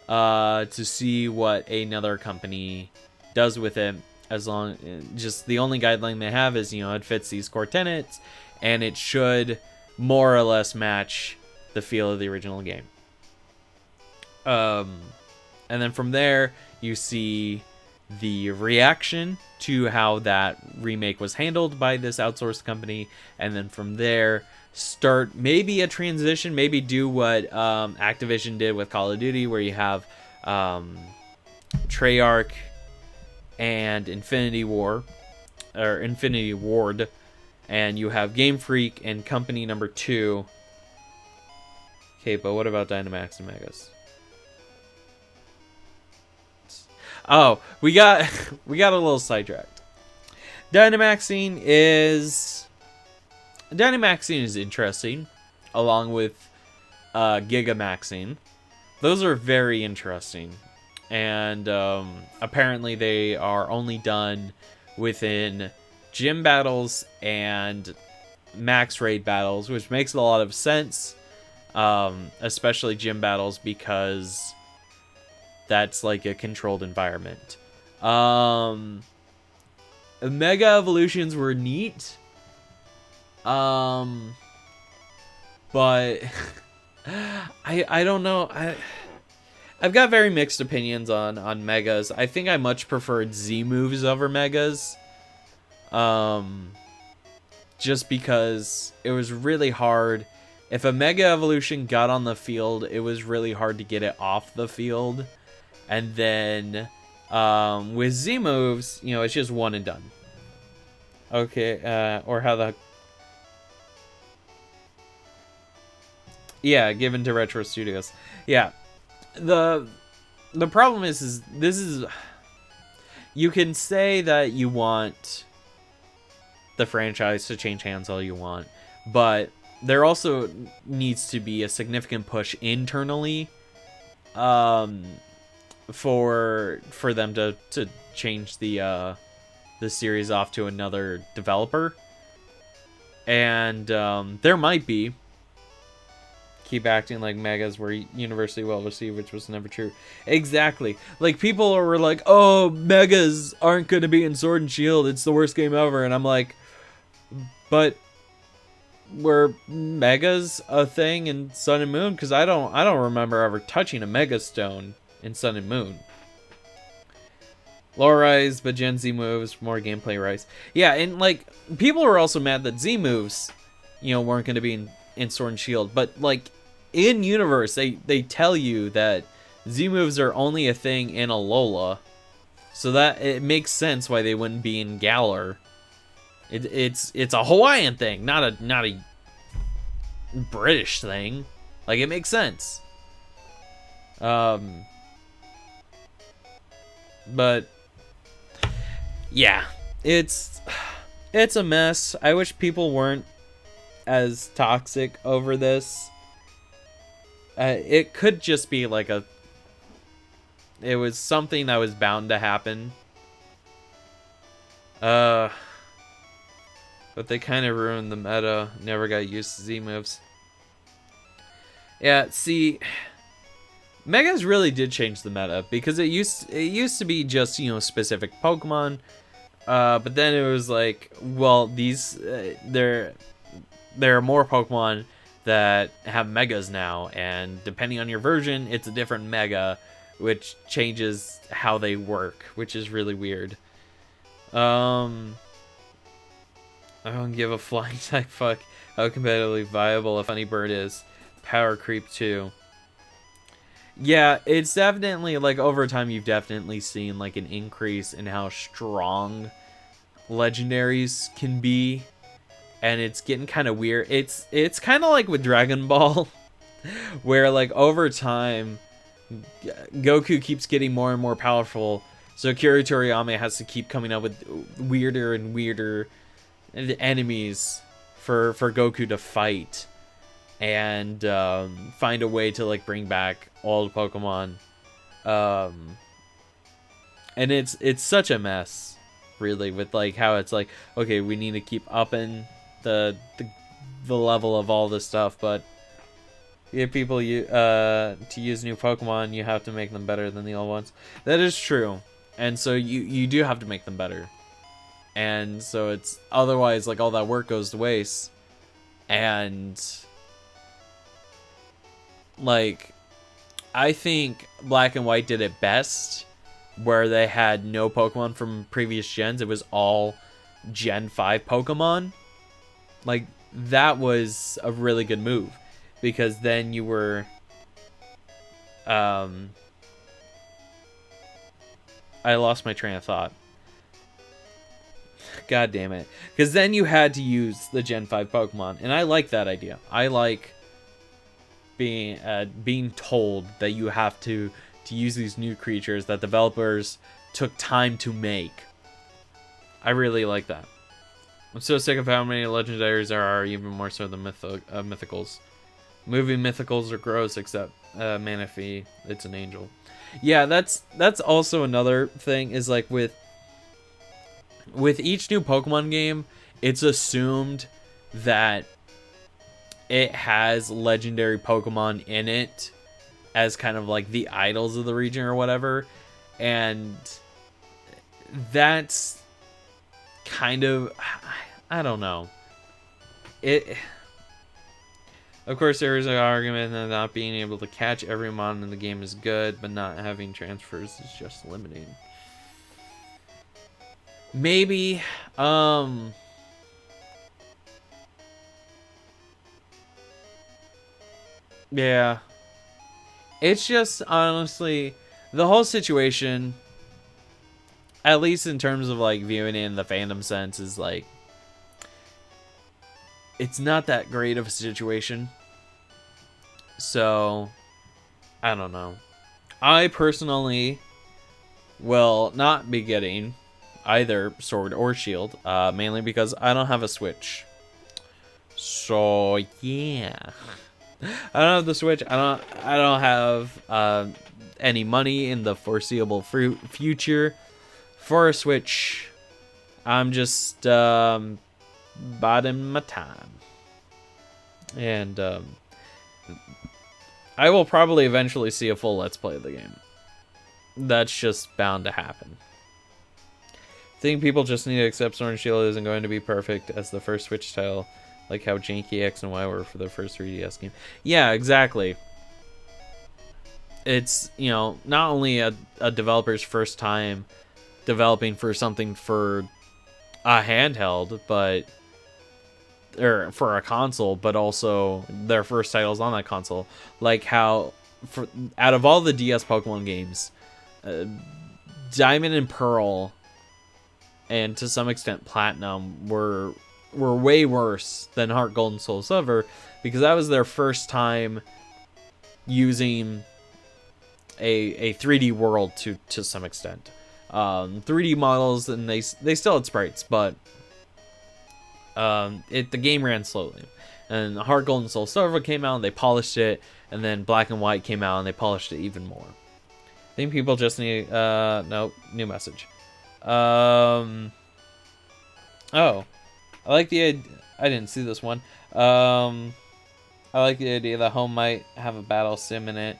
to see what another company does with it. As long, just the only guideline they have is, you know, it fits these core tenets, and it should more or less match the feel of the original game. And then from there, you see the reaction to how that remake was handled by this outsourced company, and then from there, start maybe a transition, maybe do what Activision did with Call of Duty, where you have Treyarch and Infinity Ward, and you have Game Freak and Company number 2. Okay, but what about Dynamax and Megas? Oh, we got a little sidetracked. Dynamaxing is interesting, along with Gigamaxing. Those are very interesting, and apparently they are only done within gym battles and max raid battles, which makes a lot of sense, especially gym battles, because that's like a controlled environment. Mega evolutions were neat, but I don't know. I've got very mixed opinions on Megas. I think I much preferred Z moves over Megas, just because it was really hard. If a Mega Evolution got on the field, it was really hard to get it off the field. And then with Z moves, you know, it's just one and done. Okay, or how the... Yeah, given to Retro Studios. Yeah, the problem is this is... You can say that you want the franchise to change hands all you want, but there also needs to be a significant push internally for them to change the series off to another developer. And there might be, keep acting like megas were universally well received, which was never true. Exactly. Like, people were like, oh, megas aren't going to be in Sword and Shield. It's the worst game ever. And I'm like, but were megas a thing in Sun and Moon? Because I don't remember ever touching a mega stone in Sun and Moon. Lower rise, but Gen Z moves, more gameplay rise. Yeah, and like, people were also mad that Z moves, weren't going to be in Sword and Shield. But like, in universe, they tell you that Z moves are only a thing in Alola, so that it makes sense why they wouldn't be in Galar. It's a Hawaiian thing, not a British thing. Like, it makes sense. But yeah, it's a mess. I wish people weren't as toxic over this. It could just be like it was something that was bound to happen. But they kind of ruined the meta. Never got used to Z moves. Yeah, see, Megas really did change the meta, because it used to be just, specific Pokemon. But then it was like, well, these there are more Pokemon that have megas now, and depending on your version, it's a different mega, which changes how they work, which is really weird. I don't give a flying type fuck how competitively viable a funny bird is. Power creep too. Yeah, it's definitely, like, over time you've definitely seen like an increase in how strong legendaries can be, and it's getting kind of weird. It's kind of like with Dragon Ball, where like over time Goku keeps getting more and more powerful, so Akira Toriyama has to keep coming up with weirder and weirder enemies for Goku to fight, and find a way to like bring back all the Pokemon. And it's such a mess, really, with like how it's like, okay, we need to keep upping the level of all this stuff, but if people to use new Pokemon, you have to make them better than the old ones. That is true, and so you do have to make them better, and so it's otherwise like all that work goes to waste. And like, I think Black and White did it best, where they had no Pokemon from previous gens. It was all Gen 5 Pokemon. Like, that was a really good move, because then you were I lost my train of thought. God damn it. Because then you had to use the Gen 5 Pokemon, and I like that idea. I like being told that you have to use these new creatures that developers took time to make. I really like that. I'm so sick of how many legendaries there are, even more so than mythicals. Movie mythicals are gross, except Manaphy. It's an angel. Yeah, that's also another thing, is like with each new Pokemon game, it's assumed that it has legendary Pokemon in it as kind of like the idols of the region or whatever, and that's kind of, I don't know. Of course, there is an argument that not being able to catch every mon in the game is good, but not having transfers is just limiting. Maybe, yeah. It's just, honestly, the whole situation, at least in terms of like viewing it in the fandom sense, is like, it's not that great of a situation. So, I don't know. I personally will not be getting either Sword or Shield, mainly because I don't have a Switch. So yeah, I don't have the Switch. I don't have any money in the foreseeable future for a Switch. I'm just biding my time, and I will probably eventually see a full Let's Play of the game. That's just bound to happen. I think people just need to accept Sword and Shield isn't going to be perfect as the first Switch title, like how janky X and Y were for the first 3DS game. Yeah, exactly. It's, you know, not only a developer's first time developing for something for a handheld, but or for a console, but also their first titles on that console. Like how, out of all the DS Pokemon games, Diamond and Pearl, and to some extent Platinum, were way worse than Heart Gold and Soul Silver, because that was their first time using a 3D world to some extent. 3D models, and they still had sprites, but the game ran slowly. And Heart Gold and Soul Silver came out and they polished it, and then Black and White came out and they polished it even more. I think people just need no, new message. Oh, I like the idea. I didn't see this one. I like the idea that home might have a battle sim in it,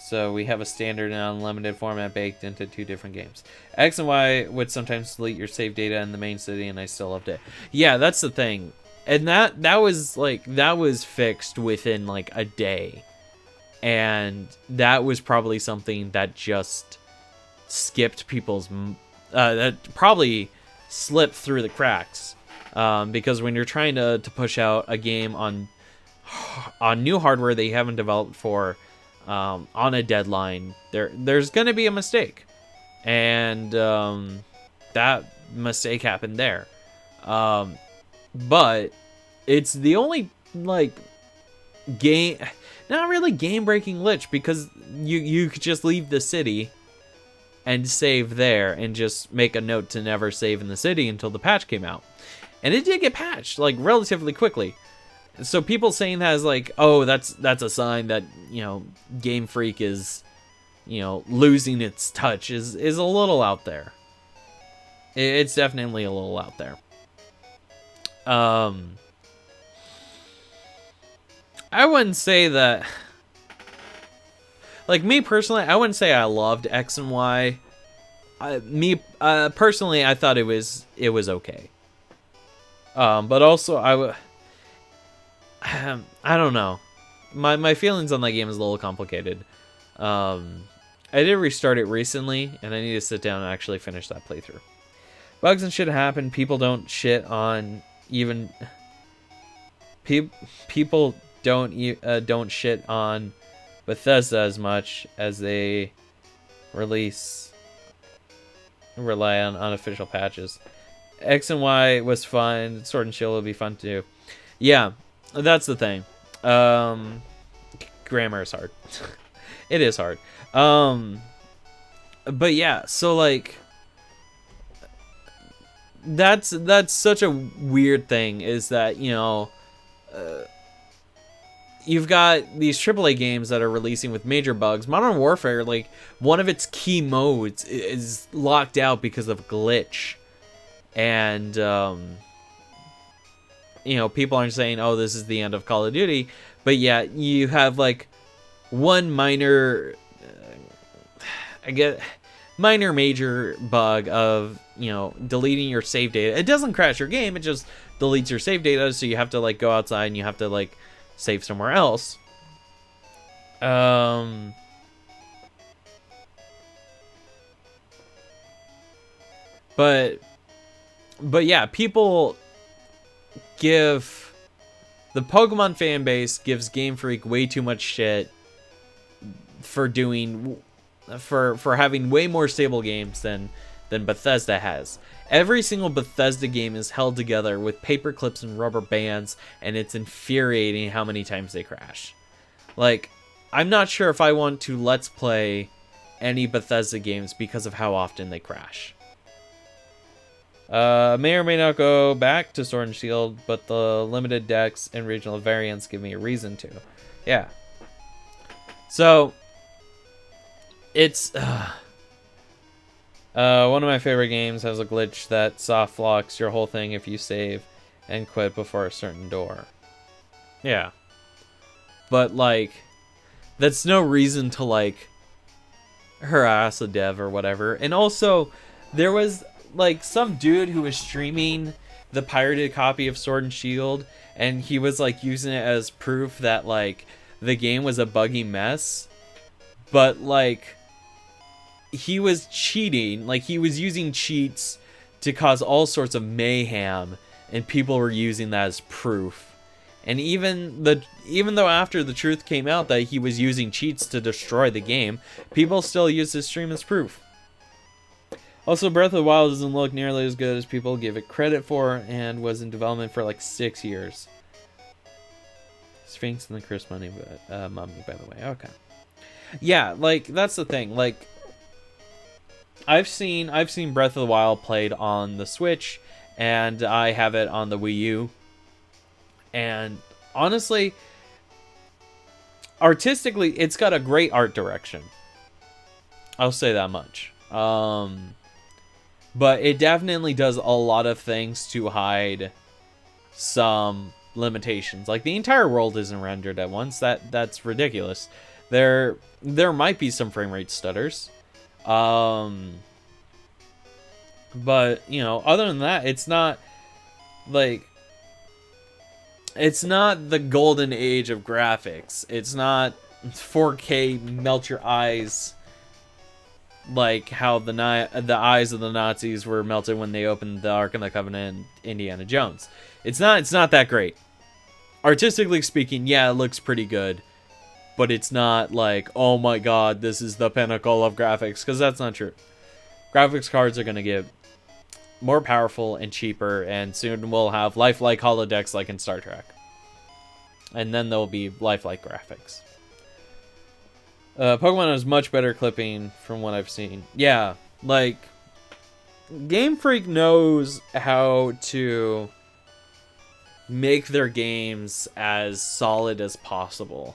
so we have a standard and unlimited format baked into two different games. X and Y would sometimes delete your save data in the main city, and I still loved it. Yeah, that's the thing, and that was fixed within like a day, and that was probably something that just skipped people's that probably slipped through the cracks, because when you're trying to push out a game on new hardware that you haven't developed for, on a deadline, there's gonna be a mistake, and that mistake happened there. But it's the only like game, not really game breaking glitch, because you could just leave the city and save there and just make a note to never save in the city until the patch came out, and it did get patched like relatively quickly. So people saying that is like, oh, that's a sign that, you know, Game Freak is, you know, losing its touch is a little out there. It's definitely a little out there. I wouldn't say that, like, me personally, I wouldn't say I loved X and Y. Personally, I thought it was okay. But also I don't know. My feelings on that game is a little complicated. I did restart it recently, and I need to sit down and actually finish that playthrough. Bugs and shit happen. People don't shit on even. People don't shit on Bethesda as much as they rely on unofficial patches. X and Y was fun. Sword and Shield will be fun too. Yeah. That's the thing. Grammar is hard. It is hard. But yeah, so like that's such a weird thing, is that, you know, you've got these AAA games that are releasing with major bugs. Modern Warfare, like, one of its key modes is locked out because of a glitch. And you know, people aren't saying, oh, this is the end of Call of Duty, but yeah, you have like one minor major bug of, you know, deleting your save data. It doesn't crash your game, it just deletes your save data, so you have to like go outside and you have to like save somewhere else. But yeah, people give the Pokemon fan base gives Game Freak way too much shit for having way more stable games than Bethesda has. Every single Bethesda game is held together with paper clips and rubber bands, and it's infuriating how many times they crash. Like, I'm not sure if I want to let's play any Bethesda games because of how often they crash. May or may not go back to Sword and Shield, but the limited decks and regional variants give me a reason to. Yeah. So, it's one of my favorite games has a glitch that soft locks your whole thing if you save and quit before a certain door. Yeah. but like that's no reason to like harass a dev or whatever. And also there was like some dude who was streaming the pirated copy of Sword and Shield, and he was like using it as proof that like the game was a buggy mess, but like he was cheating, like he was using cheats to cause all sorts of mayhem, and people were using that as proof. And even though after the truth came out that he was using cheats to destroy the game, people still used his stream as proof. Also, Breath of the Wild doesn't look nearly as good as people give it credit for, and was in development for like 6 years. Sphinx and the Chris Mummy, by the way. Okay. Yeah, like that's the thing. Like, I've seen Breath of the Wild played on the Switch, and I have it on the Wii U. And honestly, artistically, it's got a great art direction. I'll say that much. But it definitely does a lot of things to hide some limitations. Like, the entire world isn't rendered at once. That's ridiculous. There might be some frame rate stutters. But, you know, other than that, it's not like, it's not the golden age of graphics. It's not 4K melt your eyes like how the eyes of the Nazis were melted when they opened the Ark of the Covenant and Indiana Jones. It's not that great. Artistically speaking, yeah, it looks pretty good, but it's not like, oh my god, this is the pinnacle of graphics, because that's not true. Graphics cards are going to get more powerful and cheaper, and soon we'll have lifelike holodecks like in Star Trek. And then there'll be lifelike graphics. Pokemon has much better clipping from what I've seen. Yeah, like, Game Freak knows how to make their games as solid as possible.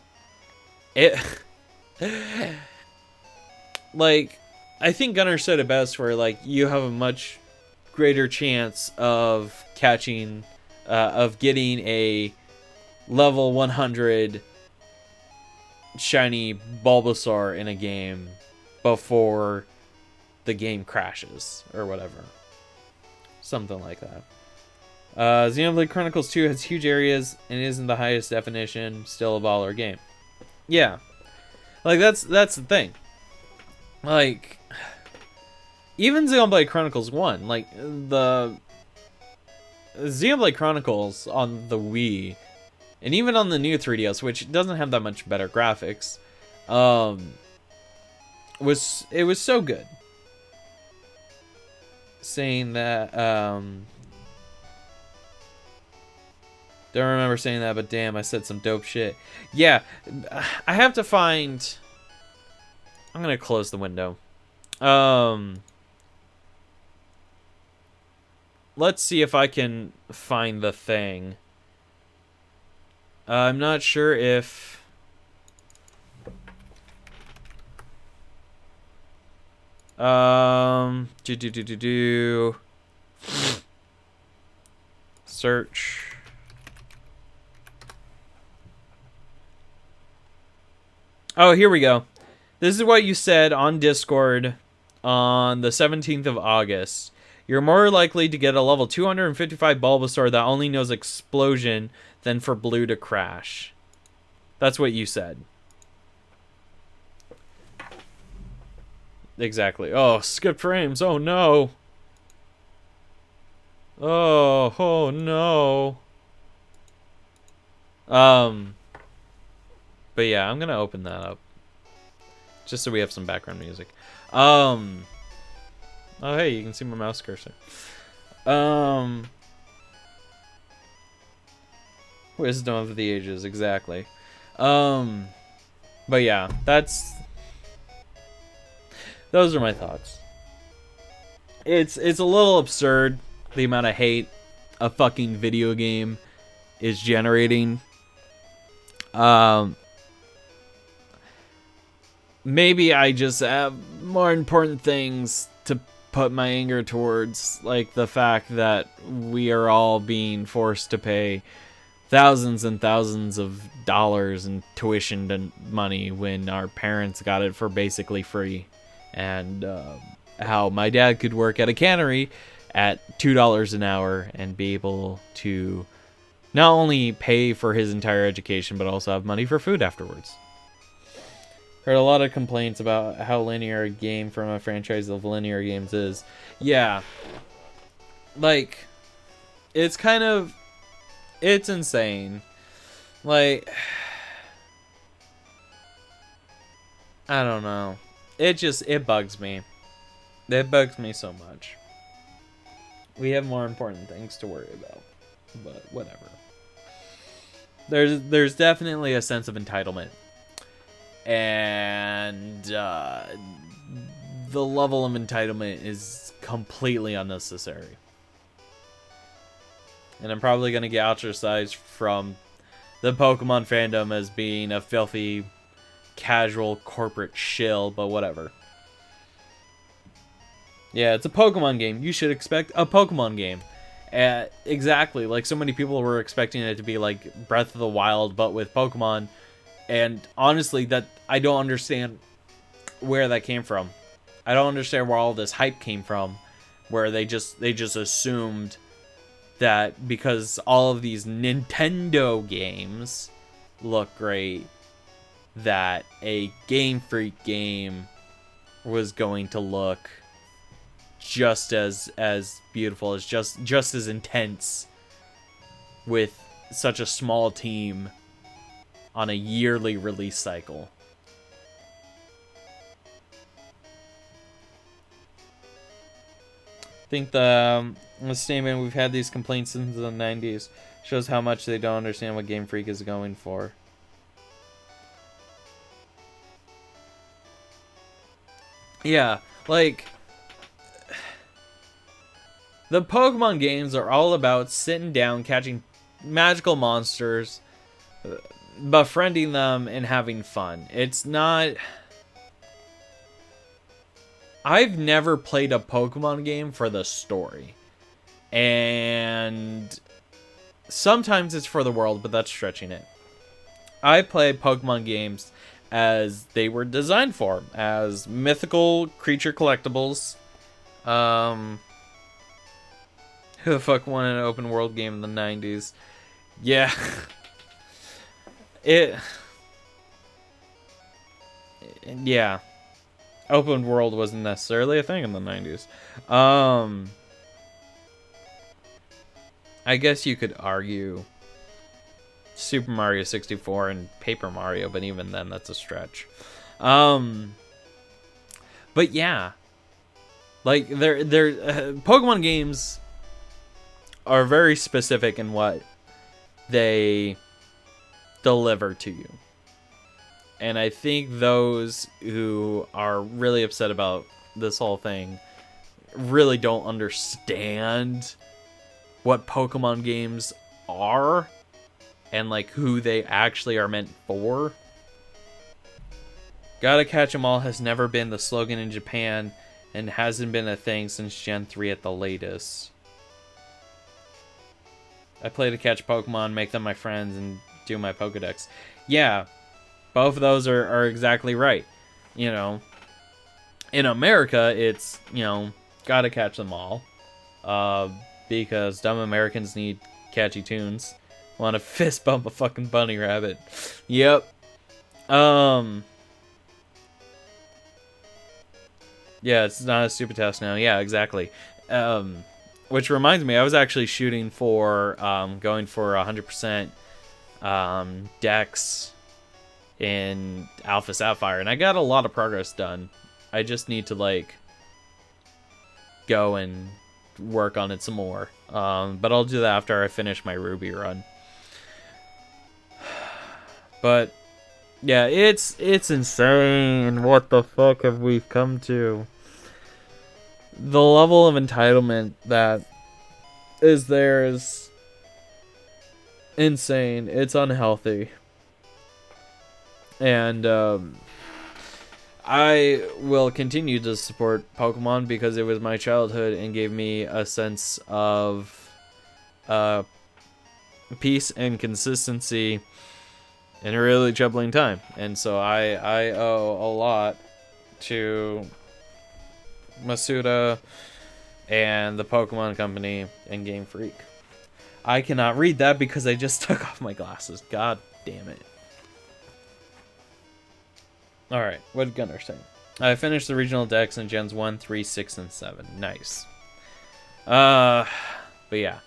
Like, I think Gunnar said it best, where, like, you have a much greater chance of catching, of getting a level 100 shiny Bulbasaur in a game before the game crashes or whatever. Something like that. Xenoblade Chronicles 2 has huge areas and isn't the highest definition, still a baller game. Yeah. Like, that's the thing. Like, even Xenoblade Chronicles 1, like, the Xenoblade Chronicles on the Wii, and even on the new 3DS, which doesn't have that much better graphics, it was so good. Saying that, don't remember saying that, but damn, I said some dope shit. Yeah, I have to find, I'm gonna close the window. Let's see if I can find the thing. I'm not sure if... Search. Oh, here we go. This is what you said on Discord on the 17th of August. You're more likely to get a level 255 Bulbasaur that only knows explosion than for Blue to crash. That's what you said. Exactly. Oh, skip frames. Oh, no. Oh no. But yeah, I'm going to open that up. Just so we have some background music. Oh, hey, you can see my mouse cursor. Wisdom of the Ages, exactly. But yeah, those are my thoughts. It's a little absurd, the amount of hate a fucking video game is generating. Maybe I just have more important things to put my anger towards, like the fact that we are all being forced to pay thousands and thousands of dollars in tuition and money when our parents got it for basically free. And how my dad could work at a cannery at $2 an hour and be able to not only pay for his entire education, but also have money for food afterwards. Heard a lot of complaints about how linear a game from a franchise of linear games is. Yeah. Like, it's insane. Like, I don't know. It bugs me. It bugs me so much. We have more important things to worry about. But whatever. There's definitely a sense of entitlement. And the level of entitlement is completely unnecessary. And I'm probably going to get ostracized from the Pokemon fandom as being a filthy, casual, corporate shill, but whatever. Yeah, it's a Pokemon game. You should expect a Pokemon game. Exactly. Like, so many people were expecting it to be like Breath of the Wild, but with Pokemon. And honestly, that I don't understand where that came from. I don't understand where all this hype came from, where they just assumed that because all of these Nintendo games look great, that a Game Freak game was going to look just as beautiful, as just as intense, with such a small team on a yearly release cycle. I think the statement, "We've had these complaints since the 90s," shows how much they don't understand what Game Freak is going for. Yeah, like, the Pokemon games are all about sitting down, catching magical monsters, befriending them, and having fun. It's not... I've never played a Pokemon game for the story. And sometimes it's for the world, but that's stretching it. I play Pokemon games as they were designed for, as mythical creature collectibles. Who the fuck won an open world game in the 90s? Yeah. Yeah. Open world wasn't necessarily a thing in the 90s. I guess you could argue Super Mario 64 and Paper Mario, but even then, that's a stretch. But yeah, like Pokemon games are very specific in what they deliver to you. And I think those who are really upset about this whole thing really don't understand what Pokemon games are and like who they actually are meant for. Gotta catch 'em all has never been the slogan in Japan and hasn't been a thing since Gen 3 at the latest. I play to catch Pokemon, make them my friends, and do my Pokedex. Yeah, both of those are exactly right. You know, in America, it's, you know, gotta catch them all. Because dumb Americans need catchy tunes. Want to fist bump a fucking bunny rabbit. Yep. Yeah, it's not a stupid test now. Yeah, exactly. Which reminds me, I was actually shooting for going for 100% Dex in Alpha Sapphire, and I got a lot of progress done. I just need to like go and work on it some more. But I'll do that after I finish my Ruby run. But yeah, it's insane. What the fuck have we come to? The level of entitlement that is there is insane. It's unhealthy. And I will continue to support Pokemon because it was my childhood and gave me a sense of peace and consistency in a really troubling time. And so I owe a lot to Masuda and the Pokemon Company and Game Freak. I cannot read that because I just took off my glasses. God damn it. Alright, what did Gunnar say? I finished the regional decks in Gens 1, 3, 6, and 7. Nice. But yeah.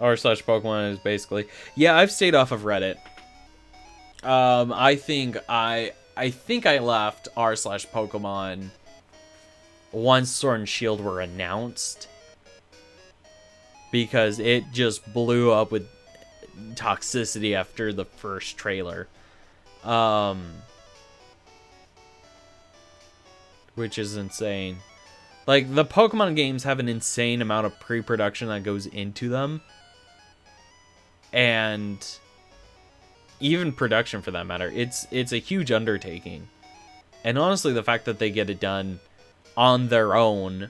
r/Pokemon is basically... Yeah, I've stayed off of Reddit. I think I left r/Pokemon once Sword and Shield were announced. Because it just blew up with toxicity after the first trailer. Which is insane. Like, the Pokemon games have an insane amount of pre-production that goes into them. And even production, for that matter. It's a huge undertaking. And honestly, the fact that they get it done on their own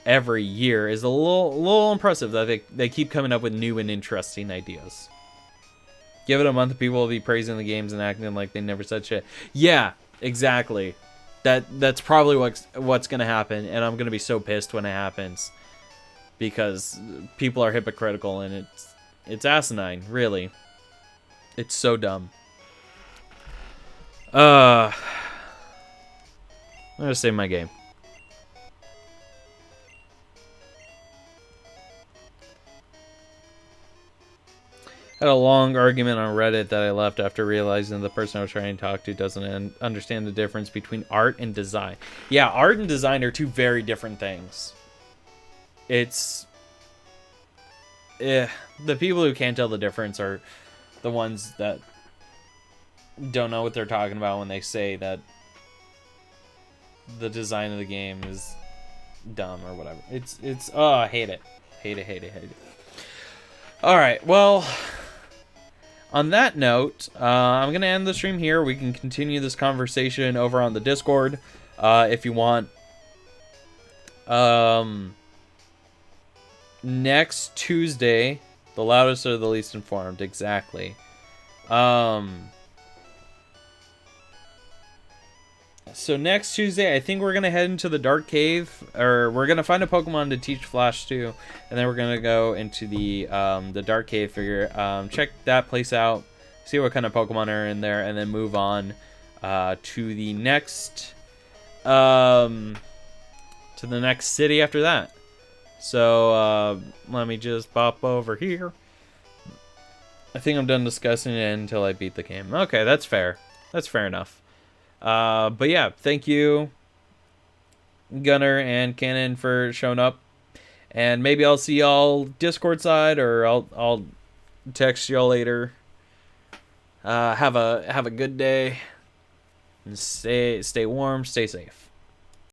every year is a little impressive, that they keep coming up with new and interesting ideas. Give it a month, people will be praising the games and acting like they never said shit. Yeah, exactly. That's probably what's gonna happen, and I'm gonna be so pissed when it happens, because people are hypocritical and it's asinine, really. It's so dumb. I'm gonna save my game. Had a long argument on Reddit that I left after realizing the person I was trying to talk to doesn't understand the difference between art and design. Yeah, art and design are two very different things. It's... the people who can't tell the difference are the ones that don't know what they're talking about when they say that the design of the game is dumb or whatever. It's oh, I hate it. Hate it. Alright, well... On that note, I'm going to end the stream here. We can continue this conversation over on the Discord if you want. Next Tuesday, the loudest or the least informed, exactly. So next Tuesday, I think we're going to head into the Dark Cave, or we're going to find a Pokemon to teach Flash to, and then we're going to go into the Dark Cave, check that place out, see what kind of Pokemon are in there, and then move on to the next city after that. So let me just pop over here. I think I'm done discussing it until I beat the game. Okay, that's fair. That's fair enough. But yeah, thank you, Gunnar and Cannon, for showing up. And maybe I'll see y'all Discord side, or I'll text y'all later. Have a good day, and stay warm, stay safe.